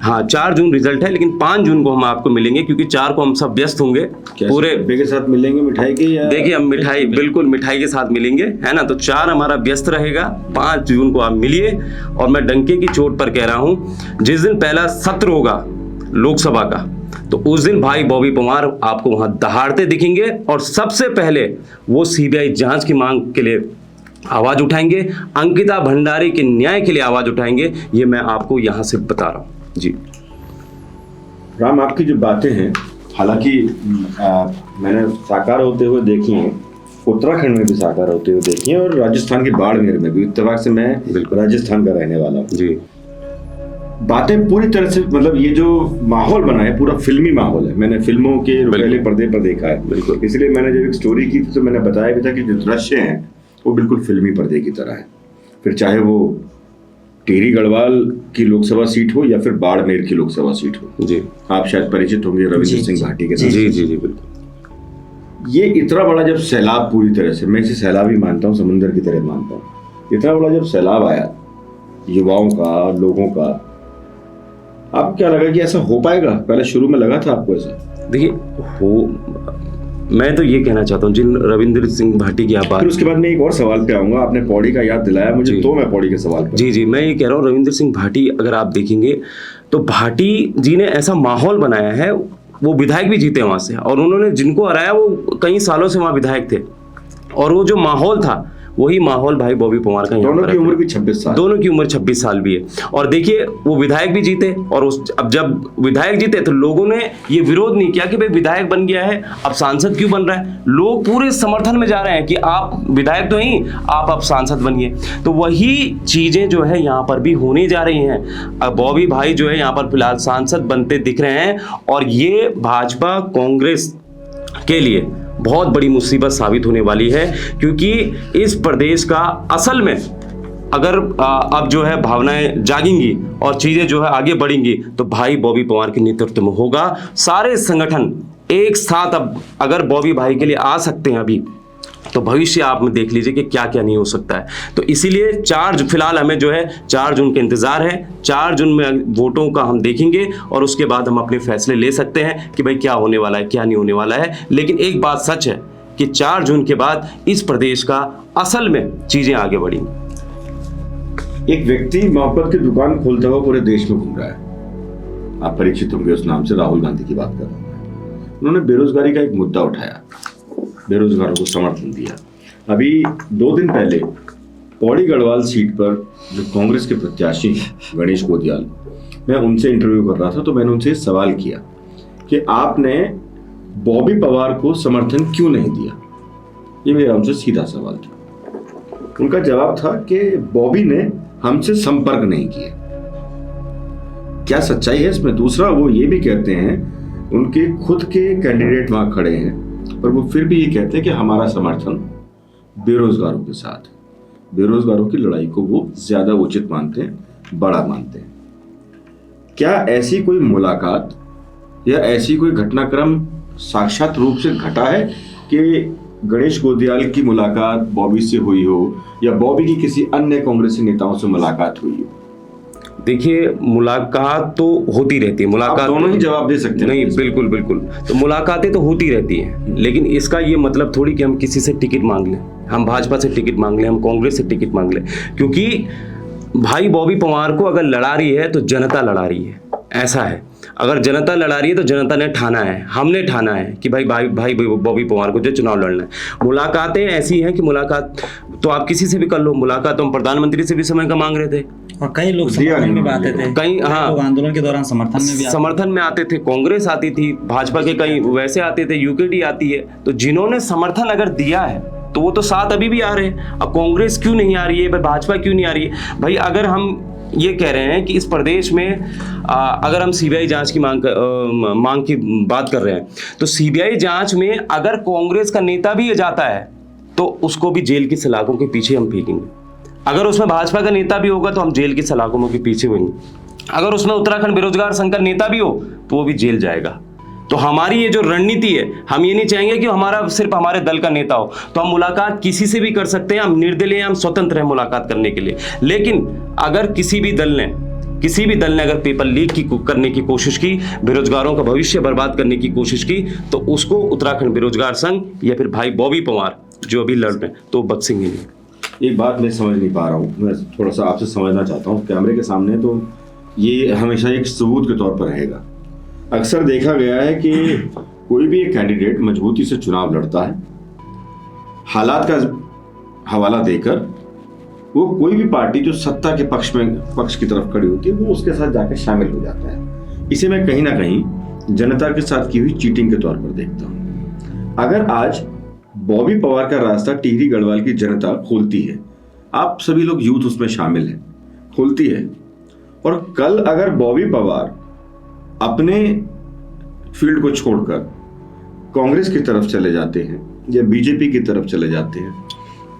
हाँ 4 जून रिजल्ट है, लेकिन 5 जून को हम आपको मिलेंगे, क्योंकि 4 को हम सब व्यस्त होंगे पूरे
के साथ मिलेंगे मिठाई के, या
देखिए हम मिठाई, बिल्कुल मिठाई के साथ मिलेंगे, है ना। तो 4 हमारा व्यस्त रहेगा, 5 जून को आप मिलिए। और मैं डंके की चोट पर कह रहा हूँ, जिस दिन पहला सत्र होगा लोकसभा का, तो उस दिन भाई बॉबी पंवार आपको वहां दहाड़ते दिखेंगे और सबसे पहले वो सीबीआई जांच की मांग के लिए आवाज उठाएंगे, अंकिता भंडारी के न्याय के लिए आवाज उठाएंगे। ये मैं आपको यहां से बता रहा हूं जी।
राम, आपकी जो बातें हैं, हालांकि मैंने साकार होते हुए देखी हैं, उत्तराखंड में भी साकार होते हुए देखी हैं, और राजस्थान के बाड़मेर में भी। इत्तेफाक से मैं राजस्थान का रहने वाला हूँ
जी।
बातें पूरी तरह से, मतलब ये जो माहौल बना है पूरा फिल्मी माहौल है। मैंने फिल्मों के पहले पर्दे पर देखा है,
बिल्कुल।
इसलिए मैंने जब एक स्टोरी की थी तो मैंने बताया भी था कि जो दृश्य हैं वो बिल्कुल फिल्मी पर्दे की तरह है। फिर चाहे वो टिहरी गढ़वाल की लोकसभा सीट हो या फिर बाड़मेर की लोकसभा सीट हो।
जी।
आप शायद परिचित होंगे रविंद्र सिंह भाटी के साथ।
जी जी जी बिल्कुल।
ये इतना बड़ा जब सैलाब, पूरी तरह से मैं इसे सैलाब ही मानता हूँ, समुंदर की तरह मानता हूँ, इतना बड़ा जब सैलाब आया युवाओं का, लोगों का, आपको क्या लगा कि ऐसा हो पाएगा? पहले शुरू में लगा था आपको ऐसा?
देखिए, मैं तो ये कहना चाहता हूँ, जिन रविंद्र सिंह भाटी की आप बात,
फिर उसके बाद मैं एक और सवाल पे आऊंगा। आपने पौड़ी का याद दिलाया मुझे, तो मैं पौड़ी के सवाल पे।
जी जी, मैं ये कह रहा हूँ, रविंद्र सिंह भाटी अगर आप देखेंगे तो भाटी जी ने ऐसा माहौल बनाया है, वो विधायक भी जीते वहां से, और उन्होंने जिनको हराया वो कई सालों से वहां विधायक थे, और वो जो माहौल था वही माहौल भाई बॉबी पवार का।
दोनों की उम्र भी 26 साल,
दोनों की उम्र 26 साल भी है, और देखिए वो विधायक भी जीते, और अब जब विधायक जीते तो लोगों ने ये विरोध नहीं किया कि भाई विधायक बन गया है अब सांसद क्यों बन रहा है। लोग पूरे समर्थन में जा रहे हैं कि आप विधायक तो ही, आप अब सांसद बनिए। तो वही चीजें जो है यहाँ पर भी होने जा रही हैं। अब बॉबी भाई जो है यहाँ पर फिलहाल सांसद बनते दिख रहे हैं, और ये भाजपा कांग्रेस के लिए बहुत बड़ी मुसीबत साबित होने वाली है, क्योंकि इस प्रदेश का असल में अगर अब जो है भावनाएं जागेंगी और चीजें जो है आगे बढ़ेंगी तो भाई बॉबी पवार के नेतृत्व में होगा। सारे संगठन एक साथ अब अगर बॉबी भाई के लिए आ सकते हैं अभी, तो भविष्य आप में देख लीजिए कि क्या क्या नहीं हो सकता है। तो इसीलिए फिलहाल हमें जो है 4 जून का इंतजार है। 4 जून में वोटों का हम देखेंगे, और उसके बाद हम अपने फैसले ले सकते हैं कि भाई क्या होने वाला है, क्या नहीं होने वाला है। लेकिन एक बात सच है कि 4 जून के बाद इस प्रदेश का असल में चीजें आगे बढ़ेंगी।
एक व्यक्ति मोहब्बत की दुकान खोलता हुआ पूरे देश में घूम रहा है, आप परिचित होंगे उस नाम से, राहुल गांधी की बात कर रहा हूं। उन्होंने बेरोजगारी का एक मुद्दा उठाया, बेरोजगारों को समर्थन दिया। अभी 2 दिन पहले पौड़ी गढ़वाल सीट पर जो कांग्रेस के प्रत्याशी हैं गणेश गोदियाल, मैं उनसे इंटरव्यू कर रहा था, तो मैंने उनसे सवाल किया कि आपने बॉबी पवार को समर्थन क्यों नहीं दिया। ये मेरा उनसे सीधा सवाल था। उनका जवाब था कि बॉबी ने हमसे संपर्क नहीं किया। क्या सच्चाई है इसमें? दूसरा, वो ये भी कहते हैं, उनके खुद के कैंडिडेट वहां खड़े हैं, पर वो फिर भी ये कहते हैं कि हमारा समर्थन बेरोजगारों के साथ, बेरोजगारों की लड़ाई को वो ज्यादा उचित मानते हैं, बड़ा मानते हैं। क्या ऐसी कोई मुलाकात या ऐसी कोई घटनाक्रम साक्षात रूप से घटा है कि गणेश गोदियाल की मुलाकात बॉबी से हुई हो, या बॉबी की किसी अन्य कांग्रेसी नेताओं से मुलाकात हुई हो?
देखिए, मुलाकात तो होती रहती है, मुलाकात
दोनों ही जवाब दे सकते हैं।
नहीं, बिल्कुल बिल्कुल, तो मुलाकातें तो होती रहती हैं, लेकिन इसका ये मतलब थोड़ी कि हम किसी से टिकट मांग लें, हम भाजपा से टिकट मांग लें, हम कांग्रेस से टिकट मांग लें। क्योंकि भाई बॉबी पवार को अगर लड़ा रही है तो जनता लड़ा रही है, ऐसा है। अगर जनता लड़ा रही है तो जनता ने ठाना है, हमने ठाना है कि भाई बॉबी पवार को जो चुनाव लड़ना है। मुलाकातें ऐसी हैं कि मुलाकात तो आप किसी से भी कर लो, मुलाकात तो हम प्रधानमंत्री से भी समय का मांग रहे थे,
और कई लोग समर्थन में भी आते थे,
कई
लोग आंदोलन के दौरान समर्थन में
आते थे, कांग्रेस आती थी, भाजपा के कई वैसे आते थे, यूकेडी आती है। तो जिन्होंने समर्थन अगर दिया है तो वो तो साथ अभी भी आ रहे हैं। अब कांग्रेस क्यों नहीं आ रही है, भाजपा क्यों नहीं आ रही है? भाई अगर हम ये कह रहे हैं कि इस प्रदेश में अगर हम सीबीआई जांच की मांग की बात कर रहे हैं, तो सीबीआई जांच में अगर कांग्रेस का नेता भी जाता है तो उसको भी जेल की सलाखों के पीछे हम फेंकेंगे। अगर उसमें भाजपा का नेता भी होगा तो हम जेल की सलाखों के पीछे होंगे। अगर उसमें उत्तराखंड बेरोजगार संघ का नेता भी हो तो वो भी जेल जाएगा। तो हमारी ये जो रणनीति है, हम ये नहीं चाहेंगे कि हमारा सिर्फ हमारे दल का नेता हो, तो हम मुलाकात किसी से भी कर सकते हैं, हम निर्दलीय, हम स्वतंत्र हैं मुलाकात करने के लिए। लेकिन अगर किसी भी दल ने अगर पेपर लीक करने की कोशिश की, बेरोजगारों का भविष्य बर्बाद करने की कोशिश की, तो उसको उत्तराखंड बेरोजगार संघ या फिर भाई बॉबी पवार जो अभी लड़ रहे हैं तो बख्शेंगे नहीं।
एक बात मैं समझ नहीं पा रहा हूँ, मैं थोड़ा सा आपसे समझना चाहता हूँ कैमरे के सामने, तो ये हमेशा एक सबूत के तौर पर रहेगा। अक्सर देखा गया है कि कोई भी एक कैंडिडेट मजबूती से चुनाव लड़ता है, हालात का हवाला देकर वो कोई भी पार्टी जो सत्ता के पक्ष की तरफ खड़ी होती है वो उसके साथ जाकर शामिल हो जाता है। इसे मैं कहीं ना कहीं जनता के साथ की हुई चीटिंग के तौर पर देखता हूं। अगर आज बॉबी पवार का रास्ता टिहरी गढ़वाल की जनता खोलती है, आप सभी लोग यूथ उसमें शामिल हैं, खोलती है, और कल अगर बॉबी पवार अपने फील्ड को छोड़कर कांग्रेस की तरफ चले जाते हैं या बीजेपी की तरफ चले जाते हैं,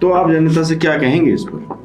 तो आप जनता से क्या कहेंगे इस पर?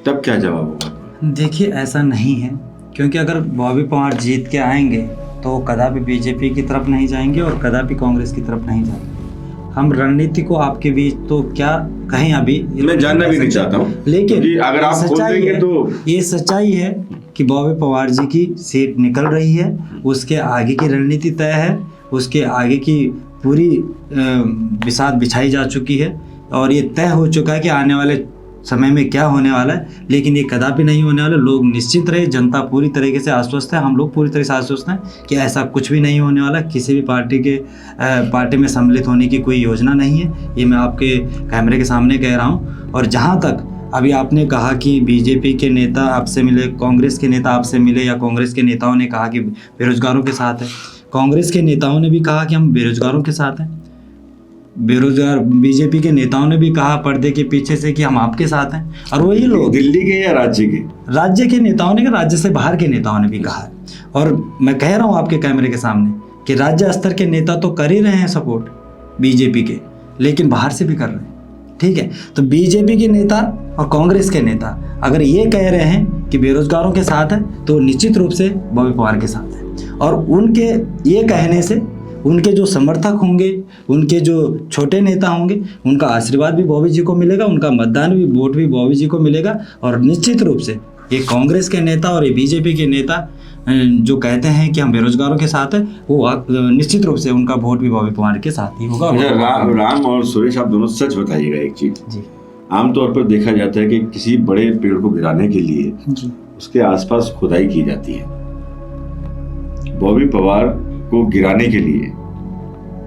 तब क्या जवाब होगा?
देखिए, ऐसा नहीं है, क्योंकि अगर बॉबी पवार जीत के आएंगे तो वो कदापि बीजेपी की तरफ नहीं जाएंगे और कदापि कांग्रेस की तरफ नहीं जाएंगे। हम रणनीति को आपके बीच तो क्या कहें अभी,
मैं जानना भी नहीं चाहता हूँ,
लेकिन
अगर आप खोल देंगे तो
ये सच्चाई है कि बॉबी पवार जी की सीट निकल रही है, उसके आगे की रणनीति तय है, उसके आगे की पूरी बिसात बिछाई जा चुकी है और ये तय हो चुका है कि आने वाले समय में क्या होने वाला है, लेकिन ये कदापि नहीं होने वाला। लोग निश्चित रहे, जनता पूरी तरीके से आश्वस्त है, हम लोग पूरी तरह से आश्वस्त हैं कि ऐसा कुछ भी नहीं होने वाला। किसी भी पार्टी में सम्मिलित होने की कोई योजना नहीं है, ये मैं आपके कैमरे के सामने कह रहा हूँ। और जहाँ तक अभी आपने कहा कि बीजेपी के नेता आपसे मिले, कांग्रेस के नेता आपसे मिले, या कांग्रेस के नेताओं ने कहा कि बेरोजगारों के साथ है, कांग्रेस के नेताओं ने भी कहा कि हम बेरोजगारों के साथ हैं, बेरोजगार बीजेपी के नेताओं ने भी कहा पर्दे के पीछे से कि हम आपके साथ हैं। और वही लोग
दिल्ली के या राज्य के
नेताओं ने, राज्य से बाहर के नेताओं ने भी कहा है। और मैं कह रहा हूं आपके कैमरे के सामने कि राज्य स्तर के नेता तो कर ही रहे हैं सपोर्ट बीजेपी के, लेकिन बाहर से भी कर रहे हैं। ठीक है, तो बीजेपी के नेता और कांग्रेस के नेता अगर ये कह रहे हैं कि बेरोजगारों के साथ है, तो निश्चित रूप से बॉबी पवार के साथ है। और उनके ये कहने से उनके जो समर्थक होंगे, उनके जो छोटे नेता होंगे, उनका आशीर्वाद भी बॉबी जी को मिलेगा, उनका मतदान भी, वोट भी बॉबी जी को मिलेगा। और निश्चित रूप से ये कांग्रेस के नेता और ये बीजेपी के नेता जो कहते हैं कि हम बेरोजगारों के साथ हैं, वो निश्चित रूप से उनका वोट भी बॉबी पवार के साथ ही होगा।
राम और सुरेश, आप दोनों सच बताइएगा एक चीज जी। आमतौर पर देखा जाता है कि किसी बड़े पेड़ को गिराने के लिए उसके आसपास खुदाई की जाती है। बॉबी पवार को गिराने के लिए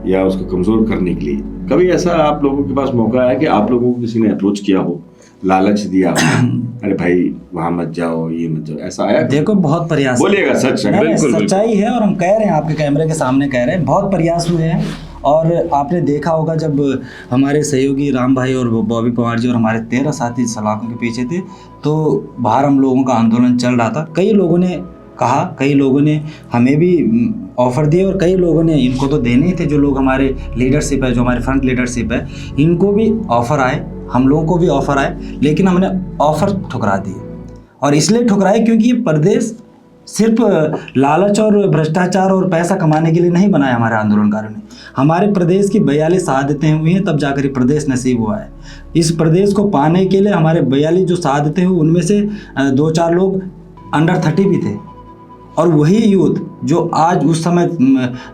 या उसको कमजोर करने के लिए कभी ऐसा आप लोगों के पास मौका आया कि आप लोगों को किसी ने अप्रोच किया हो, लालच दिया हो, अरे भाई वहां मत जाओ, ये मत जाओ, ऐसा आया?
देखो, बहुत प्रयास,
बोलिएगा सच,
बिल्कुल सच्चाई है और हम कह रहे हैं, आपके कैमरे के सामने कह रहे हैं, बहुत प्रयास हुए हैं। और आपने देखा होगा जब हमारे सहयोगी राम भाई और बॉबी पवार जी और हमारे 13 साथी सलाखों के पीछे थे, तो बाहर हम लोगों का आंदोलन चल रहा था। कई लोगों ने कहा, कई लोगों ने हमें भी ऑफ़र दिए और कई लोगों ने, इनको तो देने ही थे, जो लोग हमारे लीडरशिप है, जो हमारे फ्रंट लीडरशिप है, इनको भी ऑफ़र आए, हम लोगों को भी ऑफ़र आए, लेकिन हमने ऑफ़र ठुकरा दिए। और इसलिए ठुकराए क्योंकि ये प्रदेश सिर्फ लालच और भ्रष्टाचार और पैसा कमाने के लिए नहीं बनाया हमारे आंदोलनकारियों ने। हमारे प्रदेश की 42 शहादतें हुई हैं, तब जाकर ये प्रदेश नसीब हुआ है। इस प्रदेश को पाने के लिए हमारे 42 जो शहादतें हुई, उनमें से 2-4 लोग अंडर 30 भी थे। और वही यूथ जो आज उस समय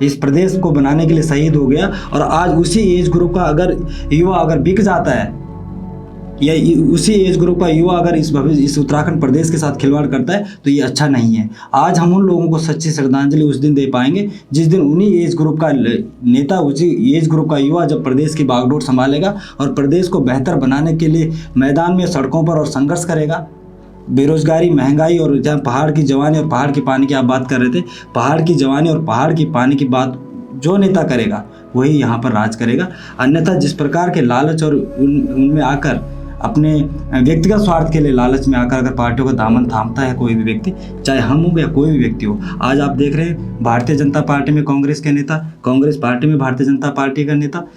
इस प्रदेश को बनाने के लिए शहीद हो गया, और आज उसी एज ग्रुप का अगर युवा अगर बिक जाता है, या उसी एज ग्रुप का युवा अगर इस उत्तराखंड प्रदेश के साथ खिलवाड़ करता है, तो ये अच्छा नहीं है। आज हम उन लोगों को सच्ची श्रद्धांजलि उस दिन दे पाएंगे जिस दिन उन्हीं एज ग्रुप का नेता, उसी एज ग्रुप का युवा जब प्रदेश की बागडोर संभालेगा और प्रदेश को बेहतर बनाने के लिए मैदान में, सड़कों पर और संघर्ष करेगा। बेरोजगारी, महंगाई और जहाँ पहाड़ की जवानी और पहाड़ के पानी की आप बात कर रहे थे, पहाड़ की जवानी और पहाड़ की पानी की बात जो नेता करेगा वही यहाँ पर राज करेगा। अन्यथा जिस प्रकार के लालच और उनमें आकर अपने व्यक्तिगत स्वार्थ के लिए लालच में आकर अगर पार्टियों का दामन थामता है कोई भी व्यक्ति, चाहे हम हो या कोई भी व्यक्ति हो। आज आप देख रहे हैं भारतीय जनता पार्टी में कांग्रेस के नेता, कांग्रेस पार्टी में भारतीय जनता पार्टी का नेता,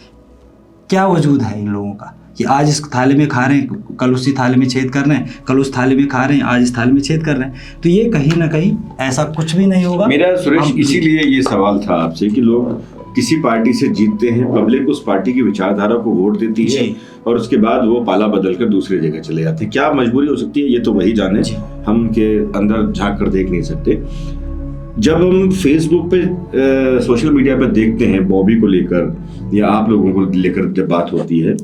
क्या वजूद है इन लोगों का कि आज इस थाली में खा रहे हैं, कल उसी थाली में छेद कर रहे हैं, कल उस थाली में खा रहे हैं, आज इस थाली में छेद कर रहे हैं। तो ये कहीं ना कहीं ऐसा कुछ भी नहीं होगा।
मेरा सुरेश इसीलिए ये सवाल था आपसे कि लोग किसी पार्टी से जीतते हैं, पब्लिक उस पार्टी की विचारधारा को वोट देती है और उसके बाद वो पाला बदल कर दूसरी जगह चले जाते हैं। क्या मजबूरी हो सकती है, ये तो वही जाने, हम उनके अंदर झांक कर देख नहीं सकते। जब हम फेसबुक पे, सोशल मीडिया पे देखते हैं बॉबी को लेकर या आप लोगों को लेकर जब बात होती है,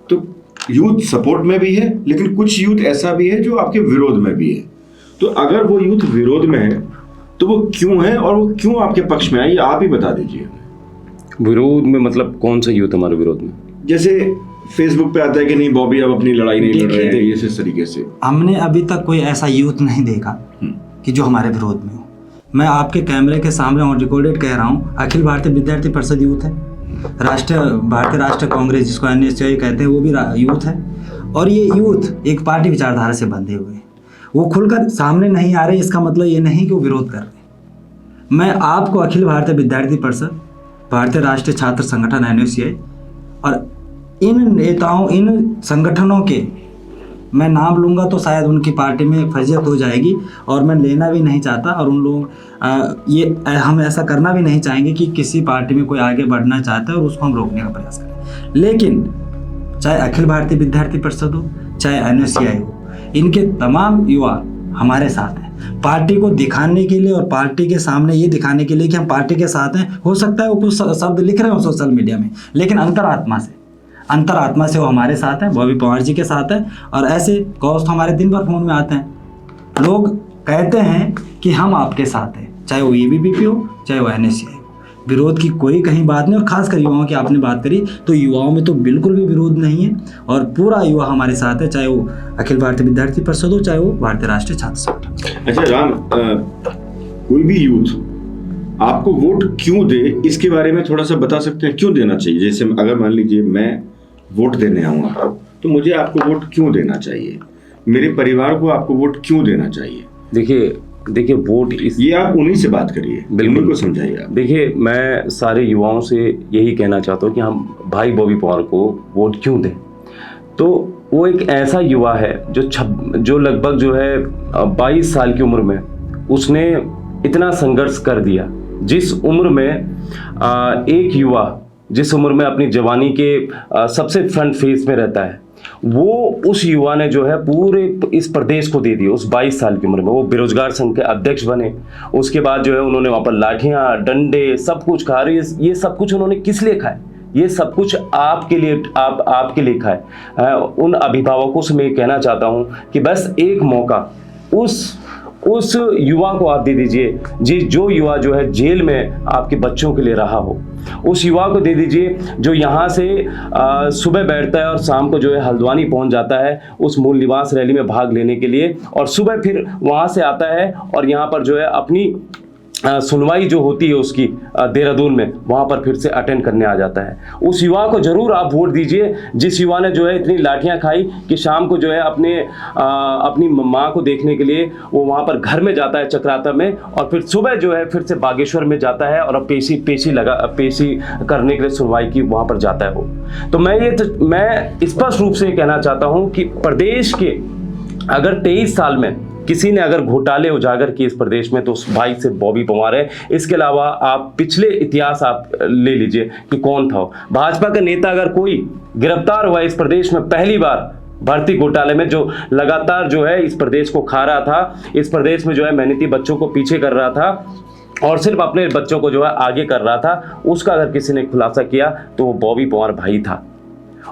तो यूथ सपोर्ट में भी है, लेकिन कुछ यूथ ऐसा भी है जो आपके विरोध में भी है। तो अगर वो यूथ विरोध में है तो वो क्यों है और वो क्यों आपके पक्ष में है, ये आप ही बता दीजिए।
विरोध में मतलब कौन सा यूथ हमारे विरोध में?
जैसे फेसबुक पे आता है कि नहीं बॉबी अब अपनी लड़ाई नहीं लड़ रहे थे, इस तरीके से।
हमने अभी तक कोई ऐसा यूथ नहीं देखा कि जो हमारे विरोध में हो। मैं आपके कैमरे के सामने ऑन रिकॉर्डेड कह रहा हूँ, अखिल भारतीय विद्यार्थी परिषद यूथ है, भारतीय राष्ट्रीय कांग्रेस जिसको NSCI कहते हैं वो भी यूथ है, और ये यूथ एक पार्टी विचारधारा से बंधे हुए हैं। वो खुलकर सामने नहीं आ रहे, इसका मतलब ये नहीं कि वो विरोध कर रहे। मैं आपको अखिल भारतीय विद्यार्थी परिषद, भारतीय राष्ट्रीय छात्र संगठन NSCI और इन नेताओं, इन संगठनों के मैं नाम लूँगा तो शायद उनकी पार्टी में फजीयत हो जाएगी, और मैं लेना भी नहीं चाहता, और उन लोग हम ऐसा करना भी नहीं चाहेंगे कि किसी पार्टी में कोई आगे बढ़ना चाहता है और उसको हम रोकने का प्रयास करें। लेकिन चाहे अखिल भारतीय विद्यार्थी परिषद हो, चाहे NSCI हो, इनके तमाम युवा हमारे साथ हैं, पार्टी को दिखाने के लिए और पार्टी के सामने ये दिखाने के लिए कि हम पार्टी के साथ हैं। हो सकता है वो कुछ शब्द लिख रहे हो सोशल मीडिया में, लेकिन अंतरात्मा से वो हमारे साथ हैं, बॉबी पवार जी के साथ हैं। और ऐसे कॉस्ट हमारे दिन भर फोन में आते हैं, लोग कहते हैं कि हम आपके साथ हैं, चाहे वो ABVP हो, चाहे वो NSCI हो। विरोध की कोई कहीं बात नहीं, और खासकर युवाओं की आपने बात करी तो युवाओं में तो बिल्कुल भी विरोध नहीं है, और पूरा युवा हमारे साथ है, चाहे वो अखिल भारतीय विद्यार्थी परिषद हो, चाहे वो भारतीय राष्ट्रीय छात्र संगठन।
अच्छा राम, कोई भी यूथ आपको वोट क्यों दे, इसके बारे में थोड़ा सा बता सकते हैं? क्यों देना चाहिए? जैसे अगर मान लीजिए मैं वोट देने आऊँ आपको, तो मुझे आपको वोट क्यों देना चाहिए? मेरे परिवार को आपको वोट क्यों देना चाहिए?
देखिए वोट
ये आप उन्हीं से बात करिए, बिल्कुल को समझाइए आप।
देखिए मैं सारे युवाओं से यही कहना चाहता हूँ कि हम भाई बॉबी पवार को वोट क्यों दें। तो वो एक ऐसा युवा है जो लगभग जो है 22 साल की उम्र में उसने इतना संघर्ष कर दिया। जिस उम्र में एक युवा जिस उम्र में अपनी जवानी के सबसे फ्रंट फेस में रहता है, वो उस युवा ने जो है पूरे इस प्रदेश को दे दिया। उस 22 साल की उम्र में वो बेरोजगार संघ के अध्यक्ष बने। उसके बाद जो है उन्होंने वहाँ पर लाठियाँ, डंडे सब कुछ खा रहे। ये सब कुछ उन्होंने किस लिए खाए? ये सब कुछ आपके लिए, आपके लिए खाए। उन अभिभावकों से मैं कहना चाहता हूँ कि बस एक मौका उस युवा को आप दे दीजिए, जो युवा जो है जेल में आपके बच्चों के लिए रहा हो, उस युवा को दे दीजिए जो यहाँ से सुबह बैठता है और शाम को जो है हल्द्वानी पहुँच जाता है उस मूल निवास रैली में भाग लेने के लिए, और सुबह फिर वहाँ से आता है और यहाँ पर जो है अपनी सुनवाई जो होती है उसकी देहरादून में, वहाँ पर फिर से अटेंड करने आ जाता है। उस युवा को जरूर आप वोट दीजिए, जिस युवा ने जो है इतनी लाठियाँ खाई कि शाम को जो है अपनी माँ को देखने के लिए वो वहाँ पर घर में जाता है चक्राता में, और फिर सुबह जो है फिर से बागेश्वर में जाता है और अब पेशी करने के लिए सुनवाई की वहाँ पर जाता है वो। तो मैं स्पष्ट रूप से कहना चाहता हूँ कि प्रदेश के अगर 23 साल में किसी ने अगर घोटाले उजागर किए इस प्रदेश में, तो उस भाई से बॉबी पवार है। इसके अलावा आप पिछले इतिहास आप ले लीजिए कि कौन था भाजपा का नेता अगर कोई गिरफ्तार हुआ इस प्रदेश में पहली बार भर्ती घोटाले में, जो लगातार जो है इस प्रदेश को खा रहा था, इस प्रदेश में जो है मेहनती बच्चों को पीछे कर रहा था और सिर्फ अपने बच्चों को जो है आगे कर रहा था, उसका अगर किसी ने खुलासा किया तो वो बॉबी पवार भाई था।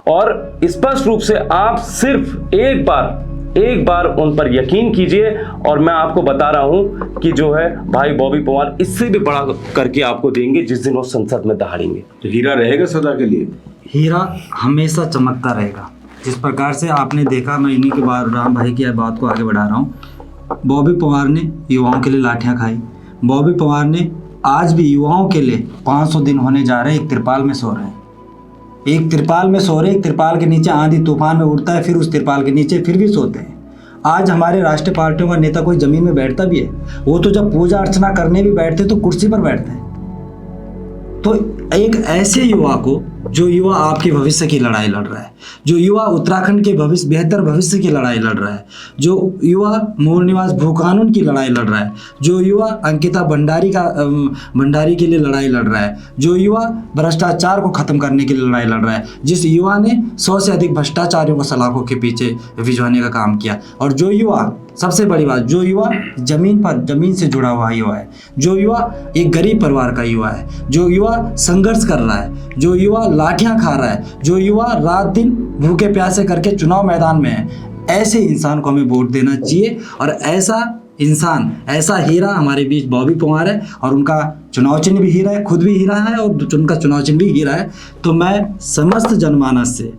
और स्पष्ट रूप से आप सिर्फ एक बार उन पर यकीन कीजिए, और मैं आपको बता रहा हूं कि जो है भाई बॉबी पवार इससे भी बड़ा करके आपको देंगे जिस दिन वो संसद में दहाड़ेंगे।
तो हीरा रहेगा सदा के लिए?
हीरा हमेशा चमकता रहेगा। जिस प्रकार से आपने देखा, मैं इन्हीं के बाद राम भाई की बात को आगे बढ़ा रहा हूँ। बॉबी पवार ने युवाओं के लिए लाठियाँ खाई। बॉबी पवार ने आज भी युवाओं के लिए 500 दिन होने जा रहे हैं, एक तिरपाल में सो रहे हैं, एक तिरपाल के नीचे आंधी तूफान में उड़ता है, फिर उस तिरपाल के नीचे फिर भी सोते हैं। आज हमारे राष्ट्रीय पार्टियों का नेता कोई जमीन में बैठता भी है, वो तो जब पूजा अर्चना करने भी बैठते तो कुर्सी पर बैठते हैं। तो एक ऐसे युवा को, जो युवा आपके भविष्य की लड़ाई लड़ रहा है, जो युवा उत्तराखंड के बेहतर भविष्य की लड़ाई लड़ रहा है, जो युवा मूल निवास भू कानून की लड़ाई लड़ रहा है, जो युवा अंकिता भंडारी के लिए लड़ाई लड़ रहा है, जो युवा भ्रष्टाचार को खत्म करने के लिए लड़ाई लड़ रहा है, जिस युवा ने 100 से अधिक भ्रष्टाचारियों को सलाखों के पीछे भिजवाने का काम किया, और जो युवा, सबसे बड़ी बात, जो युवा जमीन से जुड़ा हुआ युवा है, जो युवा एक गरीब परिवार का युवा है, जो युवा संघर्ष कर रहा है, जो युवा लाठियां खा रहा है, जो युवा रात दिन भूखे प्यासे करके चुनाव मैदान में है, ऐसे इंसान को हमें वोट देना चाहिए। और ऐसा इंसान, ऐसा हीरा हमारे बीच बॉबी पवार है, और उनका चुनाव चिन्ह भी हीरा है, खुद भी हीरा है, और उनका चुनाव चिन्ह भी हीरा है। तो मैं समस्त जनमानस से,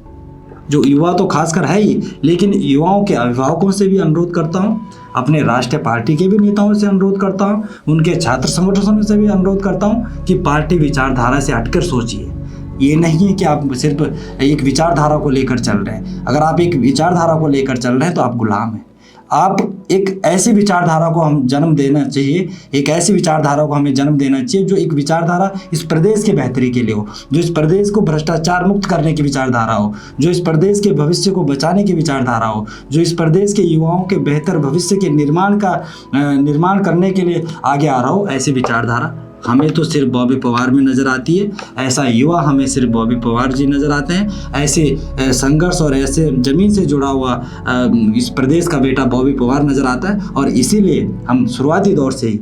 जो युवा तो खासकर है ही, लेकिन युवाओं के अभिभावकों से भी अनुरोध करता हूँ अपने राष्ट्रीय पार्टी के भी नेताओं से अनुरोध करता हूँ, उनके छात्र संगठनों से भी अनुरोध करता हूँ कि पार्टी विचारधारा से हटकर सोचिए। ये नहीं है कि आप सिर्फ एक विचारधारा को लेकर चल रहे हैं। अगर आप एक विचारधारा को लेकर चल रहे हैं तो आप गुलाम हैं। आप एक ऐसी विचारधारा को हम जन्म देना चाहिए, एक ऐसी विचारधारा को हमें जन्म देना चाहिए जो एक विचारधारा इस प्रदेश के बेहतरी के लिए हो, जो इस प्रदेश को भ्रष्टाचार मुक्त करने की विचारधारा हो, जो इस प्रदेश के भविष्य को बचाने की विचारधारा हो, जो इस प्रदेश के युवाओं के बेहतर भविष्य के निर्माण करने के लिए आगे आ रहा हो। ऐसी विचारधारा हमें तो सिर्फ बॉबी पवार में नज़र आती है, ऐसा युवा हमें सिर्फ बॉबी पवार जी नज़र आते हैं। ऐसे संघर्ष और ऐसे ज़मीन से जुड़ा हुआ इस प्रदेश का बेटा बॉबी पवार नज़र आता है, और इसीलिए हम शुरुआती दौर से ही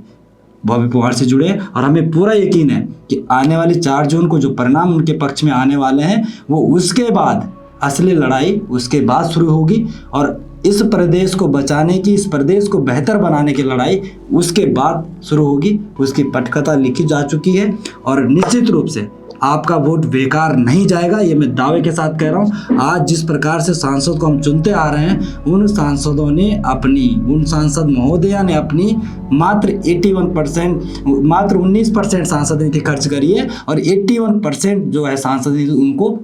बॉबी पवार से जुड़े हैं। और हमें पूरा यकीन है कि आने वाली 4 जून को जो परिणाम उनके पक्ष में आने वाले हैं, वो उसके बाद असली लड़ाई उसके बाद शुरू होगी, और इस प्रदेश को बचाने की, इस प्रदेश को बेहतर बनाने की लड़ाई उसके बाद शुरू होगी। उसकी पटकथा लिखी जा चुकी है, और निश्चित रूप से आपका वोट बेकार नहीं जाएगा, ये मैं दावे के साथ कह रहा हूँ। आज जिस प्रकार से सांसद को हम चुनते आ रहे हैं, उन सांसद महोदया ने अपनी मात्र 19% सांसद निधि खर्च करी है, और 81% जो है सांसद निधि उनको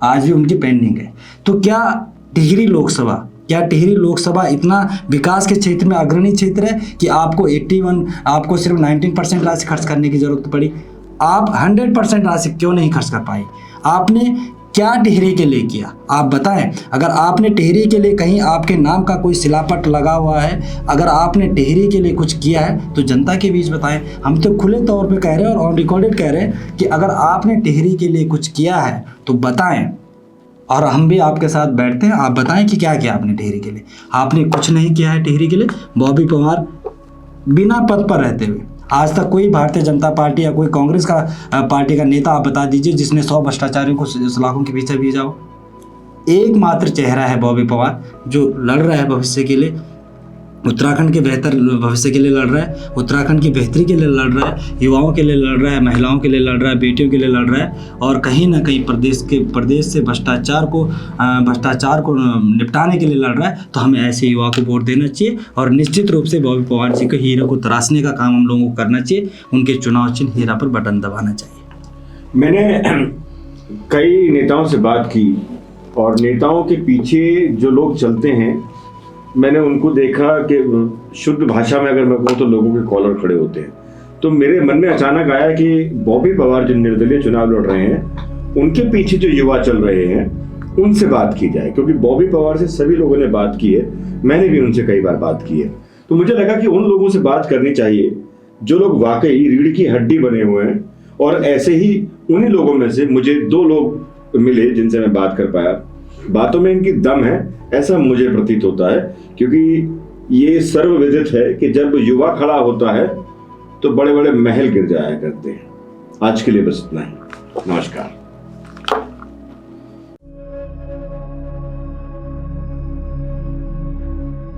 आज भी उनकी पेंडिंग है। तो क्या टिहरी लोकसभा इतना विकास के क्षेत्र में अग्रणी क्षेत्र है कि आपको सिर्फ 19% राशि खर्च करने की जरूरत पड़ी? आप 100% राशि क्यों नहीं खर्च कर पाए? आपने क्या टिहरी के लिए किया, आप बताएं। अगर आपने टिहरी के लिए कहीं आपके नाम का कोई शिलापट लगा हुआ है, अगर आपने टिहरी के लिए कुछ किया है तो जनता के बीच बताएं। हम तो खुले तौर पे कह रहे हैं और ऑन रिकॉर्डेड कह रहे हैं कि अगर आपने टिहरी के लिए कुछ किया है तो बताएं, और हम भी आपके साथ बैठते हैं। आप बताएं कि क्या किया आपने टिहरी के लिए। आपने कुछ नहीं किया है टिहरी के लिए। बॉबी पवार बिना पद पर रहते हुए आज तक कोई भारतीय जनता पार्टी या कोई कांग्रेस का पार्टी का नेता आप बता दीजिए जिसने 100 भ्रष्टाचारियों को सलाखों के पीछे भेजा हो। एकमात्र चेहरा है बॉबी पवार, जो लड़ रहा है भविष्य के लिए, उत्तराखंड के बेहतर भविष्य के लिए लड़ रहा है, उत्तराखंड की बेहतरी के लिए लड़ रहा है, युवाओं के लिए लड़ रहा है, महिलाओं के लिए लड़ रहा है, बेटियों के लिए लड़ रहा है, और कहीं ना कहीं प्रदेश से भ्रष्टाचार को निपटाने के लिए लड़ रहा है। तो हमें ऐसे युवा को वोट देना चाहिए, और निश्चित रूप से बॉबी पवार जी को हीरा को तराशने का काम हम लोगों को करना चाहिए। उनके चुनाव चिन्ह हीरा पर बटन दबाना चाहिए।
मैंने कई नेताओं से बात की, और नेताओं के पीछे जो लोग चलते हैं, मैंने उनको देखा कि शुद्ध भाषा में अगर मैं कहूँ तो लोगों के कॉलर खड़े होते हैं। तो मेरे मन में अचानक आया कि बॉबी पवार जो निर्दलीय चुनाव लड़ रहे हैं, उनके पीछे जो युवा चल रहे हैं, उनसे बात की जाए, क्योंकि बॉबी पवार से सभी लोगों ने बात की है, मैंने भी उनसे कई बार बात की है। तो मुझे लगा कि उन लोगों से बात करनी चाहिए जो लोग वाकई रीढ़ की हड्डी बने हुए हैं। और ऐसे ही उन्हीं लोगों में से मुझे 2 लोग मिले जिनसे मैं बात कर पाया। बातों में इनकी दम है, ऐसा मुझे प्रतीत होता है, क्योंकि ये सर्वविदित है कि जब युवा खड़ा होता है तो बड़े बड़े महल गिर जाया करते हैं। आज के लिए बस इतना ही। नमस्कार।